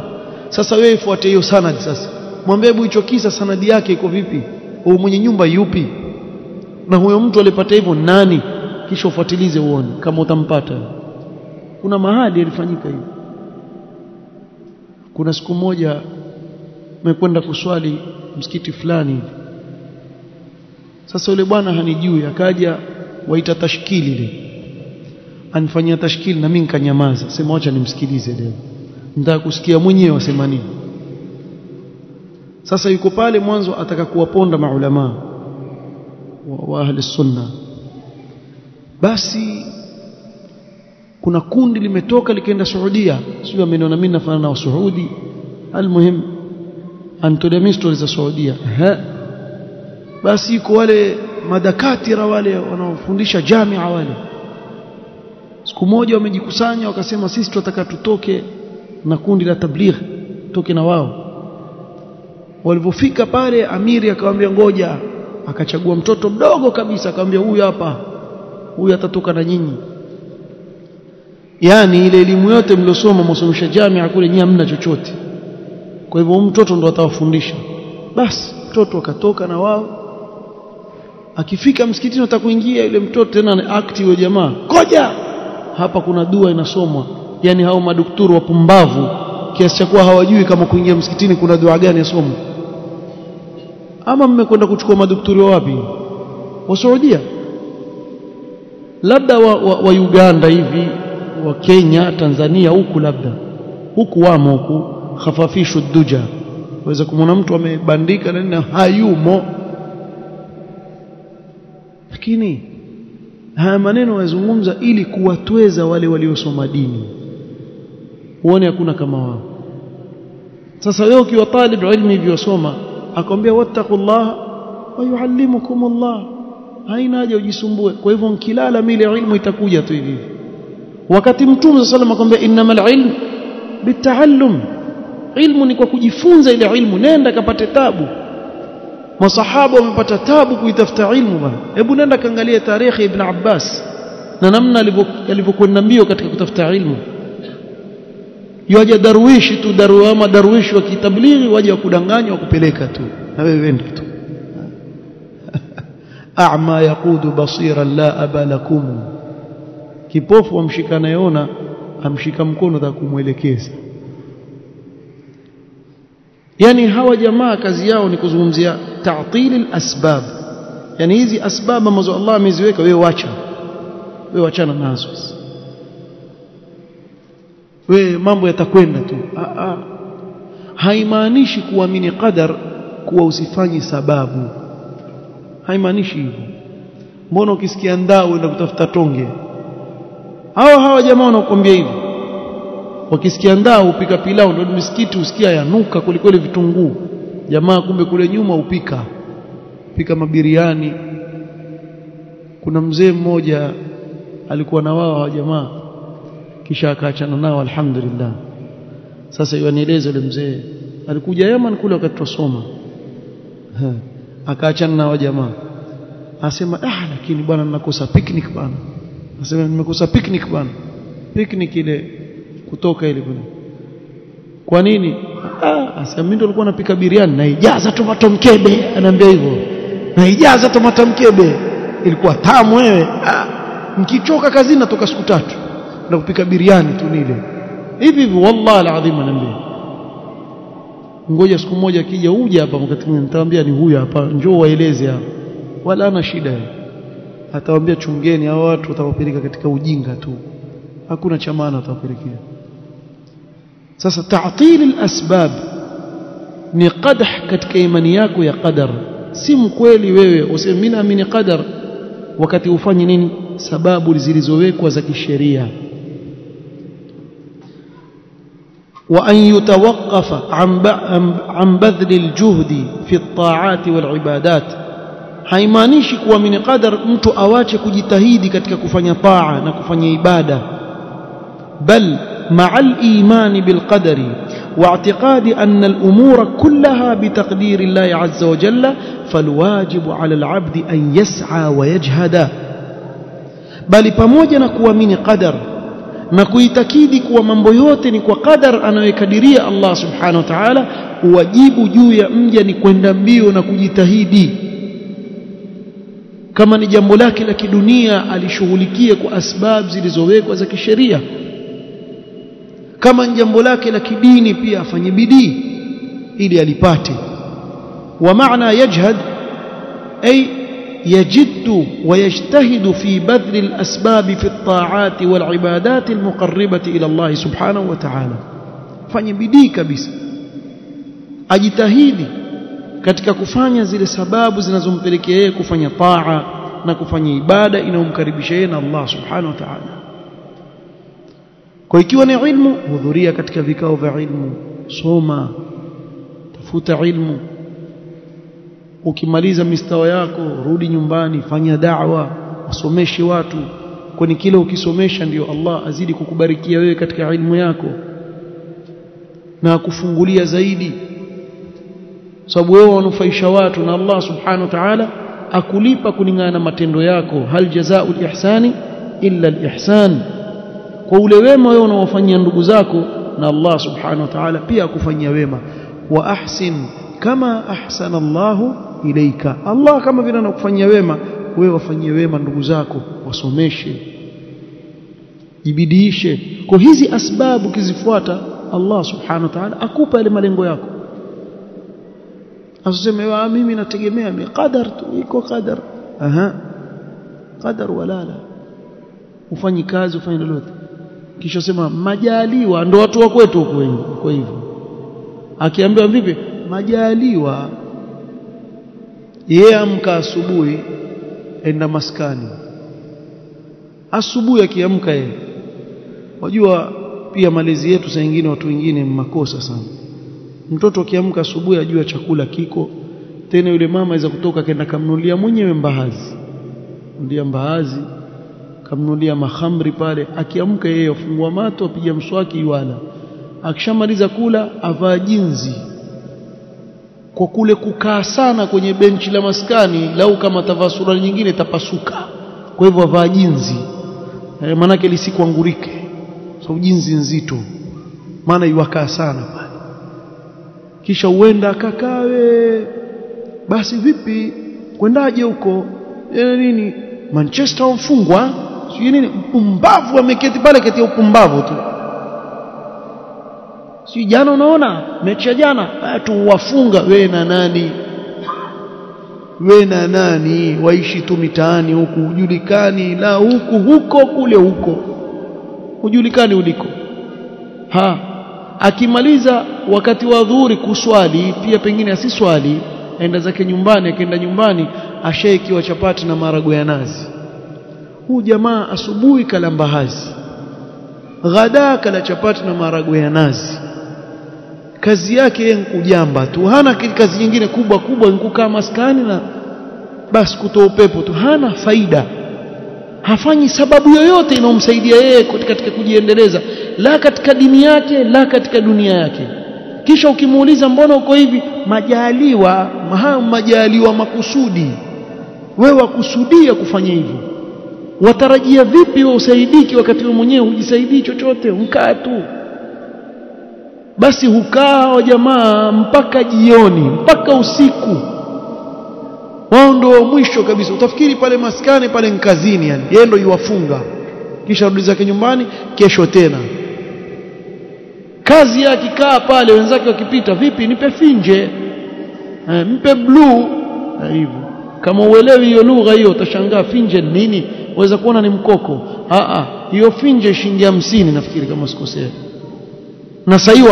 Sasa wewe ifuate hiyo sanad. Sasa mwambie hebu hicho kisa sanadi yake iko vipi, au mwenye nyumba yupi, na huyo mtu alipata hivyo nani, kisha ufuatilize uone kama utampata. Kuna mahali ilifanyika hivi. Kuna siku moja nimekwenda kuswali msikiti fulani hivi. Sasa yule bwana hanijui, akaja waita tashkili ile, anifanyia tashkili na mimi nikanyamaza, sema acha nimsikilize leo, nataka kusikia mwenyewe wasema nini. Sasa yuko pale mwanzo ataka kuwaponda maulama wa ahli sunna. Basi kuna kundi limetoka likaenda Saudia, sio ameniona mimi nafanya na Saudi, almuhim antolemia stories za Saudia. Basi iko wale madakatira wale wanaofundisha jamia wale, siku moja wamejikusanya wakasema sisi tunataka tutoke na kundi la tabligh, toke na wao. Walipofika pale, amiri akamwambia ngoja, akachagua mtoto mdogo kabisa, akamwambia huyu hapa, huyu atatoka na nyinyi. Yani ile elimu yote mliosoma msomesha jamia kule, nyinyi hamna chochote, kwa hivyo mtoto ndo atawafundisha. Basi mtoto akatoka na wao. Akifika msikitini atakuingia yule mtoto tena akti yule jamaa, koja hapa kuna dua inasomwa. Yani hao madaktari wapumbavu kiasi cha kuwa hawajui kama kuingia msikitini kuna dua gani yasomwa. Ama mmekwenda kuchukua madaktari wapi? Wa Saudia, labda wa Uganda hivi, wa Kenya, Tanzania huku, labda huku wamo huku khafafishu duja, waweza kumwona mtu amebandika na hayumo. Lakini haya maneno wazungumza ili kuwatweza wale waliosoma dini, uone hakuna kama wao. Sasa wewe ukiwa talib ilmu hivyo soma, akwambia wattaqullaha wa yuallimukumullah, haina haja ujisumbue. Kwa hivyo mkilala mile ilmu itakuja tu hivi. Wakati Mtume sallallahu alayhi wasallam akwambia innamal ilm bitaallum, ilmu ni kwa kujifunza ile ilmu, nenda kapate tabu. Masahaba wamepata tabu kuitafuta ilmu bwana. Hebu nenda kaangalia tarehe Ibn Abbas na namna alivyokwenda mbio katika kutafuta ilmu. Yaje darwishi tu, darwishi wa kitablighi waje wakudanganya wakupeleka tu, na wewe wende tu. A'ma yaqudu basiran la aba lakum, kipofu amshika nayeona amshika mkono za kumwelekeza. Yani hawa jamaa kazi yao ni kuzungumzia ta'til al-asbab, yani hizi asbab ambazo Allah ameziweka wewe wachana nazo, wewe mambo yatakwenda tu. Haimaanishi kuamini qadar kuwa usifanyi sababu, haimaanishi hivyo. Mbona ukisikia ndao uenda kutafuta tonge? Hawa jamaa wanakuambia hivyo. Wakisikia ndao upika pilau, ndio msikiti usikia yanuka kuliko ile vitunguu. Jamaa kumbe kule nyuma upika mabiriani. Kuna mzee mmoja alikuwa na wao jamaa, kisha akaachana nao alhamdulillah. Sasa yanieleza yule mzee alikuja Yemen kule wakati tusoma, akaachana nao jamaa. Asema lakini bwana ninakosa picnic bwana. Asema nimekosa picnic bwana. Picnic ile kutoka ile bwana. Kwa nini? Asema mimi ndo nilikuwa napika biriani na ijaza tomato mkebe, anaambia hivyo. Na ijaza tomato mkebe. Ilikuwa tamu wewe. Mkichoka kazini natoka siku 3 na kupika biriani tu nile. Hivi wallahi alazim anaambia. Ngoja siku moja akija uje hapa wakati mwingine nitawaambia ni huyu hapa, njoo waeleze hapa. Wala ana shida. Atawaambia chungeni hao watu watawapeleka katika ujinga tu. Hakuna cha maana watawapelekea. Sasa ta'til al-asbab ni qadah katika imani yako ya qadar. Si mkweli wewe useme mimi naamini qadar wakati ufanye nini? Sababu zilizowekwa za kisheria. Wa an yutawaqqafa an badli al-juhdi fi at-ta'ati wal-ibadat, haimaanishi kuamini qadar mtu awache kujitahidi katika kufanya taa na kufanya ibada, bal مع الإيمان بالقدر واعتقاد أن الأمور كلها بتقدير الله عز وجل، فالواجب على العبد أن يسعى ويجهد. بل pamoja na kuamini qadar na kuitakidi kuwa mambo yote ni kwa qadar anayokadiria Allah subhanahu wa ta'ala, wajibu juu ya mja ni kwenda mbio na kujitahidi. Kama ni jambo lake la kidunia alishughulikie kwa asbab zilizowekwa za kisheria. Kama jambo lake la kidini pia afanye bidii ili alipate. Wa maana yajhad ay yajiddu wa yajtahidu fi badli al-asbab fi at-ta'ati wal-ibadat al-muqarribati ila Allah subhanahu wa ta'ala. Fanye bidii kabisa, ajitahidi katika kufanya zile sababu zinazompelekea yeye kufanya taa na kufanya ibada inayomkaribisha yeye na Allah subhanahu wa ta'ala. Kwa ikiwa ni ilmu, hudhuria katika vikao vya ilmu, soma, tafuta ilmu. Ukimaliza mistawa yako rudi nyumbani, fanya da'wa, wasomeshe watu, kwani kila ukisomesha ndio Allah azidi kukubarikia wewe katika ilmu yako na kufungulia zaidi, sababu wewe wanufaisha watu na Allah subhanahu wa ta'ala akulipa kulingana na matendo yako. Hal jazaa'ul ihsani illa al-ihsan. Kwa ule wema wewe unaofanyia ndugu zako, na Allah subhanahu wa ta'ala pia akufanyia wema. Wa ahsin kama ahsana Allahu ilaika, Allah kama vile anakufanyia wema wewe wafanyie wema ndugu zako, wasomeshe, jibidiishe. Kwa hizi asbabu kizifuata, Allah subhanahu wa ta'ala akupa ile malengo yako. Asiseme mimi nategemea qadar tu, iko qadar. Qadar wala la, ufanye kazi ufanye lolote kisha sema majaliwa. Ndio watu wa kwetu huko wengi kwa hivyo, akiambiwa vipi majaliwa, yeye amka asubuhi enda maskani, asubuhi akiamka yeye. Wajua pia malezi yetu saa nyingine watu wengine makosa sana. Mtoto akiamka asubuhi ajua chakula kiko, tena yule mama aweza kutoka kaenda kamnulia mwenyewe mbaazi. Ndia mbaazi, kamnulia mahamri pale, akiamka yeye afungua mato, apiga mswaki yuala. Akishamaliza kula avaa jinzi. Kwa kule kukaa sana kwenye benchi la maskani, lau kama tavaa sura nyingine tapasuka. Kwa hivyo avaa jinzi. Maana yake lisikuangurike. Sababu jinzi nzito. Maana yuwakaa sana pale. Kisha uenda akakawe. Basi vipi? Kwendaje huko? Nini? Manchester wamfungwa? Sio nini? Upumbavu ameketi pale kati ya upumbavu tu. Si jana unaona mechi ya jana tu wafunga wewe na nani? Wewe na nani? Waishi tu mitaani huku hujulikani, la huko kule huko. Hujulikani uliko. Akimaliza wakati wa dhuhuri kuswali, pia pengine asiswali, aenda zake nyumbani, akienda nyumbani ashaikiwa chapati na maharagwe ya nazi. Huu jamaa asubuhi kala mbaazi, ghada kala chapati na maharagwe ya nazi. Kazi yake yeye kujamba tu, hana kazi nyingine kubwa ni kukaa maskani na basi kutoa upepo tu, hana faida. Hafanyi sababu yoyote inomsaidia yeye katika kujiendeleza, la katika dini yake, la katika dunia yake. Kisha ukimuuliza mbona uko hivi, majaliwa makusudi. Wewe wakusudia kufanya hivyo, watarajia vipi wewe usaidiki wakati wewe mwenyewe hujisaidii chochote? Ukaa tu. Basi hukaa jamaa mpaka jioni, mpaka usiku. Wao ndio mwisho kabisa. Utafikiri pale maskani pale nkazini, yani yeye ndio yuwafunga, kisha rudi zake nyumbani kesho tena. Kazi yake kaa pale, wenzake wakipita, vipi nipe finje, mpe blue hivyo. Kama uelewi hiyo lugha hiyo utashangaa finje nini, waweza kuona ni mkoko. Hiyo finje shilingi 50 nafikiri kama sikosea. Na sasa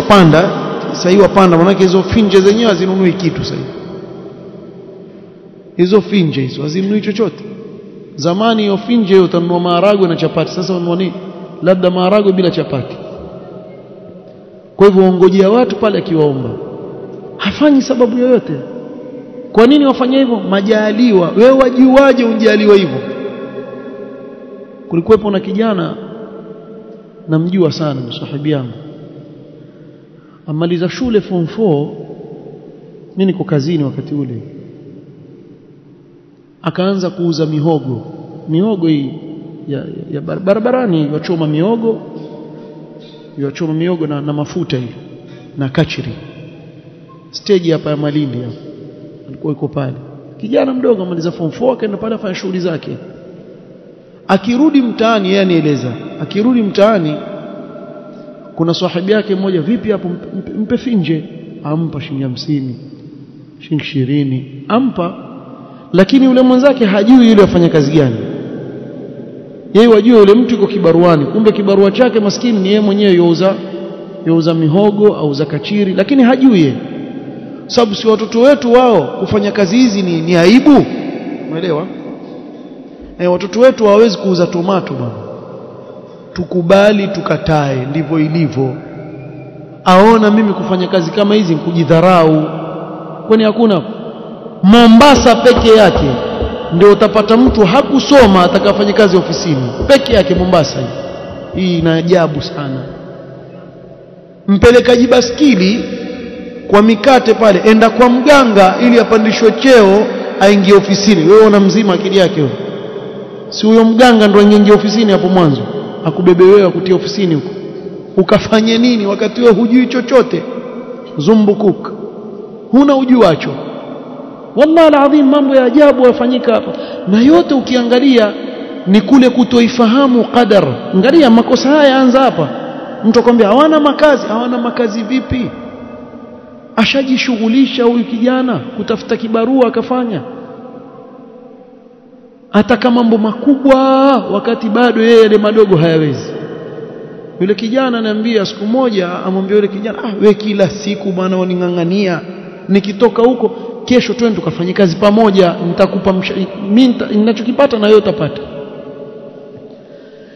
wapanda maana hizo finje zenyewe hazinunui kitu sasa. Hizo finje hizo hazinunui chochote. Zamani hiyo finje utanunua maharagwe na chapati, sasa ununua nini? Labda maharagwe bila chapati. Kwa hivyo ongojea watu pale akiwaomba, hafanyi sababu yoyote. Kwa nini wafanya hivyo? Majaliwa. Wewe wajuaje unjaliwa hivyo? Kulikuwepo na kijana namjua sana, msahibi yangu, amaliza shule form 4, mimi niko kazini wakati ule, akaanza kuuza mihogo hii ya barabarani, wachoma mihogo na mafuta hii na kachiri, stage hapa ya Malindi hapa. Alikuwa yuko pale kijana mdogo, amaliza form 4, akaenda pale afanya shughuli zake. Akirudi mtaani, yeye anieleza, akirudi mtaani kuna sahibi yake mmoja, vipi hapo, mpe finje. Ampa shilingi 50, shilingi 20 ampa, lakini yule mwenzake hajui yule afanya kazi gani. Yeye wajua yule mtu yuko kibaruani, kumbe kibarua chake maskini ni yeye mwenyewe yauza mihogo au za kachiri, lakini hajui yeye. Sababu si watoto wetu wao kufanya kazi hizi ni aibu, umeelewa? Watoto wetu hawawezi kuuza tomato bwana. Tukubali tukatae, ndivyo ilivyo. Aona mimi kufanya kazi kama hizi kujidharau. Kwani hakuna Mombasa peke yake ndio utapata mtu hakusoma atakafanya kazi ofisini peke yake Mombasa hii ina ajabu sana. Mpelekaji baskili kwa mikate pale, enda kwa mganga ili apandishwe cheo aingie ofisini. Wewe una mzima akili yake wewe? Si huyo mganga ndio aingie ofisini hapo mwanzo, akubebe wewe akutie ofisini huko. Ukafanye nini wakati wewe hujui chochote? Zumbukuk. Huna ujuacho. Wallahi alazim, mambo ya ajabu yafanyika hapa. Na yote ukiangalia ni kule kutoifahamu qadar. Angalia makosa haya yaanza hapa. Mtu akwambia hawana makazi vipi? Ashajishughulisha huyu kijana kutafuta kibarua akafanya. Ataka mambo makubwa wakati bado yeye yale madogo hayawezi. Yule kijana ananiambia siku moja, amwambia yule kijana, wewe kila siku bwana uningangania, nikitoka huko kesho twende tukafanye kazi pamoja, nitakupa mimi ninachokipata na wewe utapata.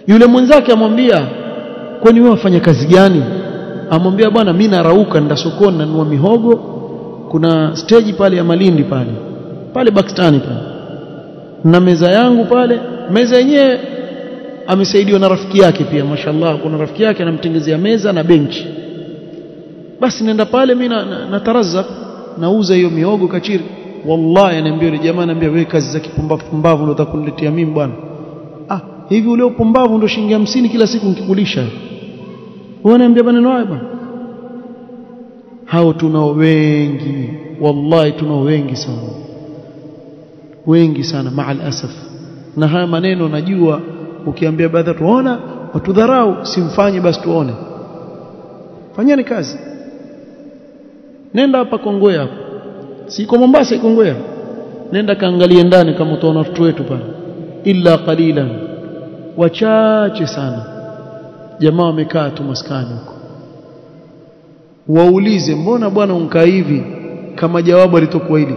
Yule mwenzake amwambia, kwani wewe wafanya kazi gani? Amwambia, bwana mimi narauka nenda sokoni nanunua mihogo, kuna stage pale ya Malindi pale Bakstani pale, na meza yangu pale. Meza yenyewe amesaidiwa na rafiki yake pia, mashallah, kuna rafiki yake anamtengezea meza na benchi. Basi nenda pale mimi natarazak, nauza hiyo mihogo kachiri. Wallahi ananiambia yule jamaa, ananiambia wewe kazi za kipumbavu ndio utakuniletea mimi bwana. Hivi ule upumbavu ndio shilingi 50 kila siku nikikulisha. Wewe unaniambia maneno haya bwana? Hao tunao wengi, wallahi tunao wengi sana maal asaf. Na haya maneno najua ukiambia baadhi tuona watudharau, simfanye basi tuone. Fanyeni kazi. Nenda hapa Kongowea hapo. Siko Mombasa, Kongowea. Nenda kaangalie ndani kama utaona watu wetu pale. Illa qalilan. Wachache sana. Jamaa wamekaa tu maskani huko. Waulize, mbona bwana unkaa hivi? Kama jawabu litakuwa hili,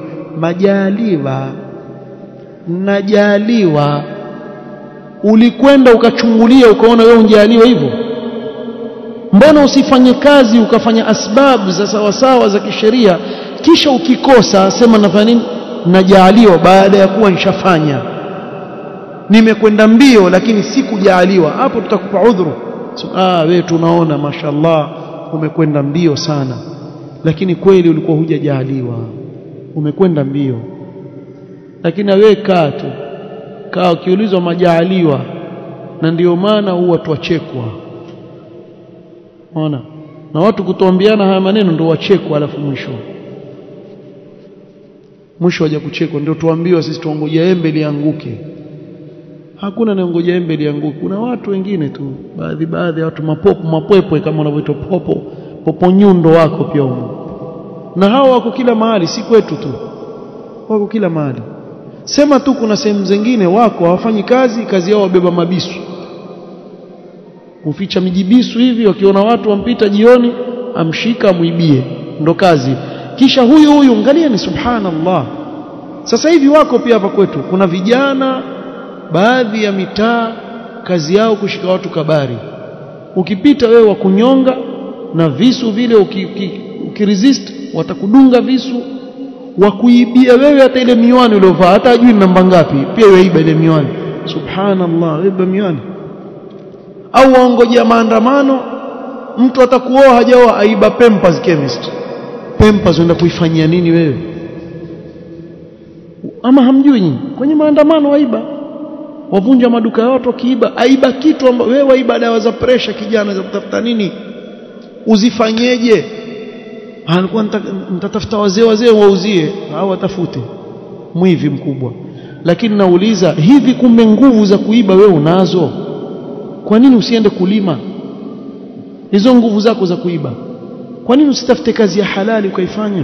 najaliwa. Ulikwenda ukachungulia ukaona wewe unjaliwa hivyo? Mbona usifanye kazi ukafanya asbabu za sawasawa za kisheria, kisha ukikosa sema nafanya nini? Najaliwa, baada ya kuwa nishafanya. Nimekwenda mbio lakini sikujaliwa. Hapo tutakupa udhuru. Wewe tunaona mashallah umekwenda mbio sana, lakini kweli ulikuwa hujajaliwa. Umekwenda mbio. Lakini wewe kaa ukiulizwa majaliwa, na ndio maana huwa tuachekwa. Unaona? Na watu kutoambiana haya maneno ndio wachekwa, alafu mwisho waje kuchekwa, ndio tuambiwa sisi tuongoja embe lianguke. Hakuna anaongoja embe lianguke. Kuna watu wengine tu, baadhi ya watu mapwepwe kama wanavyoitwa popo nyundo wako pia huko. Na hao wako kila mahali, si kwetu tu. Wako kila mahali. Sema tu kuna sehemu zingine wako hawafanyi kazi yao wabeba mabisu. Uficha mijibisu hivi, wakiona watu wampita jioni amshika muibie, ndo kazi. Kisha huyu angalia, ni subhanallah. Sasa hivi wako pia hapa kwetu, kuna vijana baadhi ya mitaa kazi yao kushika watu kabari. Ukipita wewe wakunyonga na visu vile, ukiresist watakudunga visu, wakuibia wewe hata ile miwani uliovaa, hata ajui namba ngapi, pia yaiba ile miwani. Subhanallah, iba miwani. Au waongojea maandamano, mtu atakuoa hajaoa aiba Pampers chemist. Pampers unaenda kuifanyia nini wewe? Ama hamjui nyinyi? Kwenye maandamano waiba, wavunja maduka ya watu, kiiba, aiba kitu ambacho wewe waiba dawa za pressure kijana za kutafuta nini? Uzifanyeje? Alikuwa nitatafuta wazee wauzie, au watafute mwivi mkubwa. Lakini nauliza, hivi kumbe nguvu za kuiba wewe unazo? Kwa nini usiende kulima hizo nguvu zako za kuiba? Kwa nini usitafute kazi ya halali ukaifanya?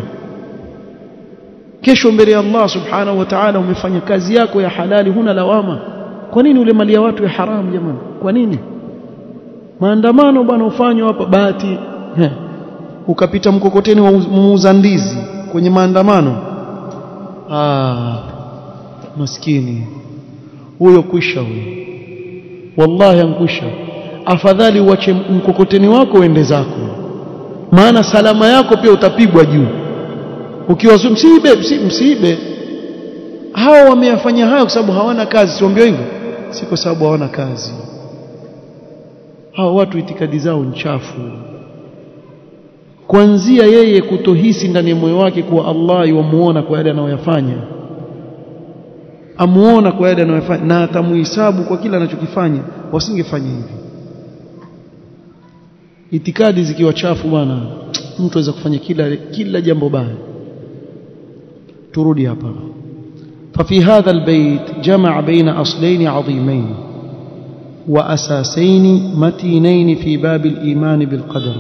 Kesho mbele ya Allah subhanahu wa ta'ala umefanya kazi yako ya halali, huna lawama. Kwa nini ule mali ya watu ya haramu jamani? Kwa nini? Maandamano bwana ufanywa hapa bahati. Ukapita mkokoteni wa muuza ndizi kwenye maandamano. Maskini. Huyo kwisha huyo. Wallahi ankwisha. Afadhali uache mkokoteni wako uende zako. Maana salama yako pia utapigwa juu. Ukiwa msiibe. Hao wameyafanya hayo kwa sababu hawana kazi, siombio hivyo? Si kwa sababu hawana kazi. Hao watu itikadi zao ni chafu. Kuanzia yeye kutohisi ndani ya moyo wake kuwa Allah yuamuona kwa yale anayoyafanya. Amuona kwa yale anayofanya na atamuhesabu kwa kila anachokifanya, wasingefanya hivi. Itikadi zikiwa chafu bwana, mtu aweza kufanya kila jambo baya. turudi hapa. ففي هذا البيت جمع بين أصلين عظيمين وأساسين متينين في باب الإيمان بالقدر.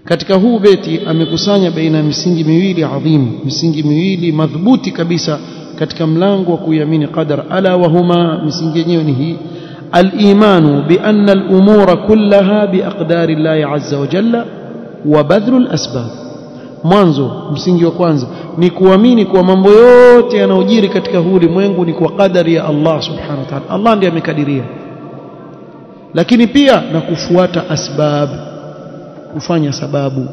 katika huu beti amekusanya baina misingi miwili adhim, misingi miwili madhubuti kabisa katika mlango wa kuamini qadar. Ala wa huma, misingi yenyewe ni hii: al-imanu bi anna al-umura kullaha bi aqdari Allah azza wa jalla wa badhlu al-asbab. Mwanzo, msingi wa kwanza, ni kuamini kwa mambo yote yanayojiri katika huu ulimwengu ni kwa kadari ya Allah subhanahu wa ta'ala. Allah ndiye amekadiria. Lakini pia na kufuata asbab, kufanya sababu.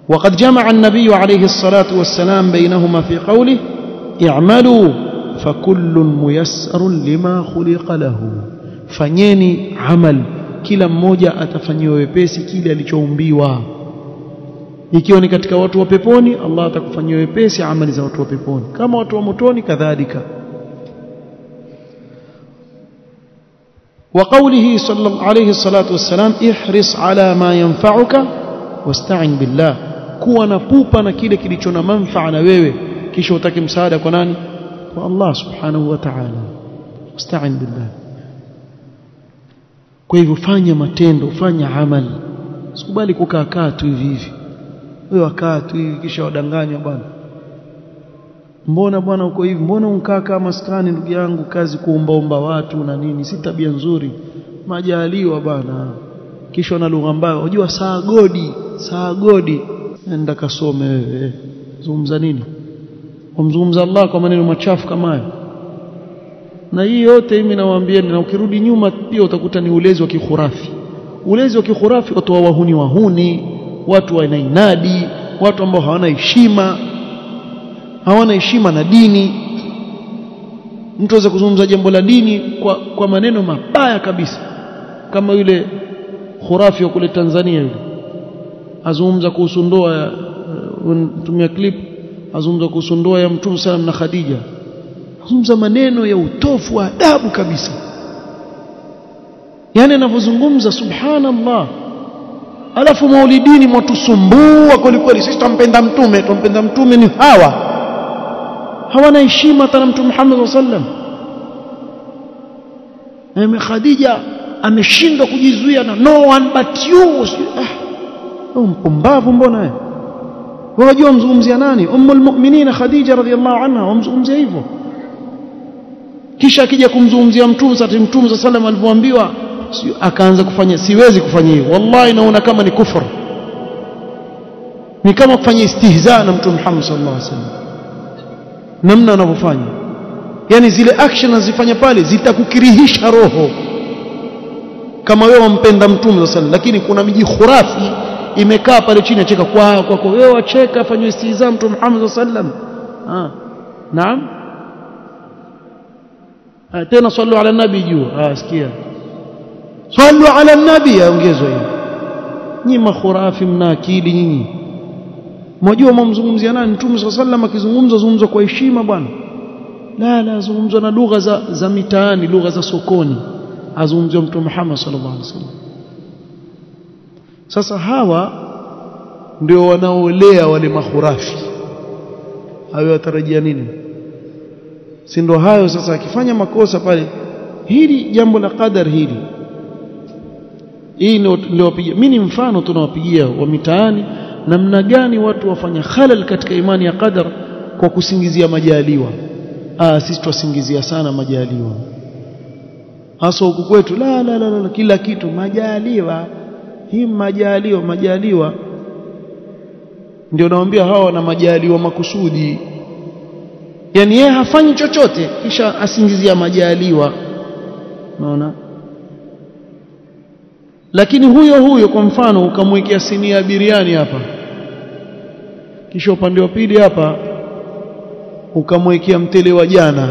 وقد جمع النبي عليه الصلاة والسلام بينهما في قوله اعملوا فكل ميسر لما خلق له. fanyeni amal, kila mmoja atafanyiwa wepesi kile alichoumbiwa. Ikiwa ni katika watu wa peponi, Allah atakufanyia wepesi amali za watu wa peponi, kama watu wa motoni kadhalika. وقوله صلى الله عليه الصلاة والسلام احرص على ما ينفعك واستعن بالله. kuwa na pupa na kile kilicho na manufaa na wewe, kisha utake msaada kwa nani? Kwa Allah subhanahu wa ta'ala. Wasta'in billah. Kwa hivyo fanya matendo, fanya amali. Usikubali kukaa tu hivi hivi. Wewe wakaa tu hivi kisha wadanganywa bwana. Mbona bwana uko hivi? Mbona unkaa kama maskani ndugu yangu, kazi kuombaomba watu na nini? Si tabia nzuri. Majaliwa bwana. Kisha na lugha mbaya. Unajua saa godi. Nenda kasome wewe. Zungumza nini? Umzungumza Allah kwa maneno machafu kama hayo. Na hii yote mimi nawaambia, na ukirudi nyuma pia utakuta ni ulezi wa kikhurafi. Ulezi wa kikhurafi watu wahuni, watu wanainadi, watu ambao hawana heshima na dini. Mtu aweza kuzungumza jambo la dini kwa maneno mabaya kabisa, kama yule khurafi wa kule Tanzania yule. Azungumza kuhusu ndoa, tumia clip, azungumza kuhusu ndoa ya Mtume sallam na Khadija. Azungumza maneno ya utofu wa adabu kabisa. Yani anavyozungumza subhanallah. Alafu maulidini mtusumbua kweli, sisi tumpenda mtume ni hawana heshima hata na Mtume Muhammad sallam. Khadija ameshindwa kujizuia na no one but you. Mpumbavu mbona wewe? Wajua mzungumzia nani? Ummul mu'minin Khadija radhiyallahu anha, wamzungumzia hivyo. Kisha akija kumzungumzia Mtume sallam alipoambiwa, akaanza kufanya, siwezi kufanya hivyo. Wallahi naona kama ni kufur. Ni kama kufanya istihza na Mtume Muhammad sallallahu alaihi wasallam. Namna anavyofanya. Yani zile action azifanya pale zitakukirihisha roho. Kama wewe wampenda Mtume sallallahu alaihi wasallam, lakini kuna miji khurafi imekaa pale chini acheka kwako wewe, acheka afanye istihza Mtume Muhammad sallallahu alaihi wasallam. Naam. Tena sallu ala nabi juu. Sikia. Sallu ala nabi ongezwe hiyo. Nyinyi makhurafi mna akili nyinyi. Mnajua mumzungumzia nani? Mtume sallallahu alaihi wasallam akizungumza kwa heshima bwana. La zungumza na lugha za mitaani, lugha za sokoni. Azungumzia Mtume Muhammad sallallahu alaihi wasallam. Sasa hawa ndio wanaolea wale makhurafi. Hawa watarajia nini? Si ndio hayo sasa, akifanya makosa pale, hili jambo la qadar hili ndio wapigia. Mimi ni mfano tunawapigia wa mitaani namna gani watu wafanya khalal katika imani ya qadar kwa kusingizia majaliwa. Sisi twasingizia sana majaliwa. Hasa huku kwetu la kila kitu majaliwa. Hii majaliwa ndio naambia hawa wana majaliwa makusudi. Yani yeye hafanyi chochote kisha asingizia majaliwa. Unaona? Lakini huyo kwa mfano ukamwekea sinia ya biriani hapa, kisha upande wa pili hapa ukamwekea mtele wa jana.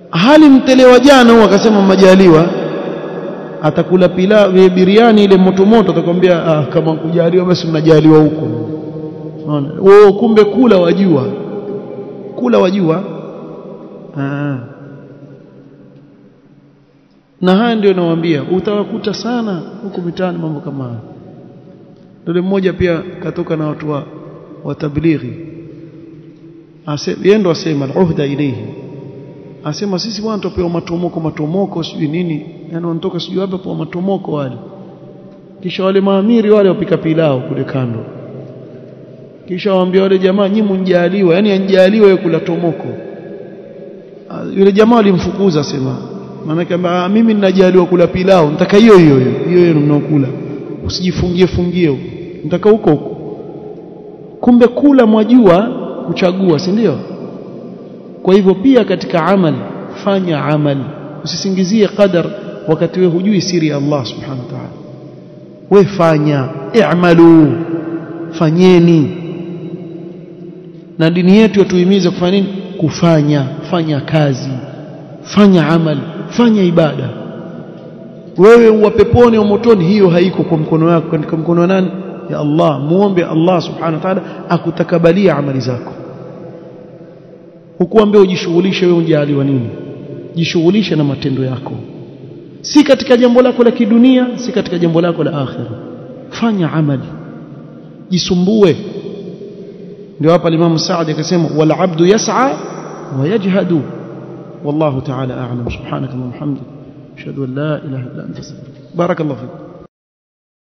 Hali mtele wa jana huo akasema majaliwa, atakula pilau biriani ile moto atakwambia kama kujaliwa basi mnajaliwa huko. Unaona? Kumbe kula wajua. Na haya ndio nawaambia, utawakuta sana huko mitaani mambo kama haya. Ndio mmoja pia katoka na watu wa tablighi. Yeye ndo asema al-uhda ilayhi. Asema sisi bwana tupewa matomoko sijui nini. Yaani wanatoka sijui hapa kwa matomoko wale. Kisha wale maamiri wale wapika pilau kule kando. Kisha waambia wale jamaa nyinyi mnjaliwa, yani anjaliwa yeye kula tomoko. Yule jamaa alimfukuza asema, maana kama mimi ninajaliwa kula pilau, nataka hiyo mnaokula. Usijifungie, nataka huko. kumbe kula mwajua kuchagua, si ndio? Kwa hivyo pia katika amali, fanya amali, usisingizie qadar wakati wewe hujui siri ya Allah subhanahu wa ta'ala. Wewe fanya, i'malu, fanyeni. Na dini yetu yatuhimiza kufanya nini? Fanya kazi, fanya amali, fanya ibada. Wewe uwa peponi au motoni, hiyo haiko kwa mkono wako, katika mkono wa nani? Ya Allah. Muombe Allah subhanahu wa ta'ala akutakabalia amali zako. Hukuambia ujishughulishe wewe unjaliwa nini? Jishughulishe na matendo yako, si katika jambo lako la kidunia, si katika jambo lako la akhira. Fanya amali, jisumbue. ndio hapa Imam Saadi akasema wal abdu yas'a wa yajhadu wallahu ta'ala a'lam. Subhanaka wa bihamdika ashhadu an la ilaha illa anta astaghfiruka. Barakallahu fik.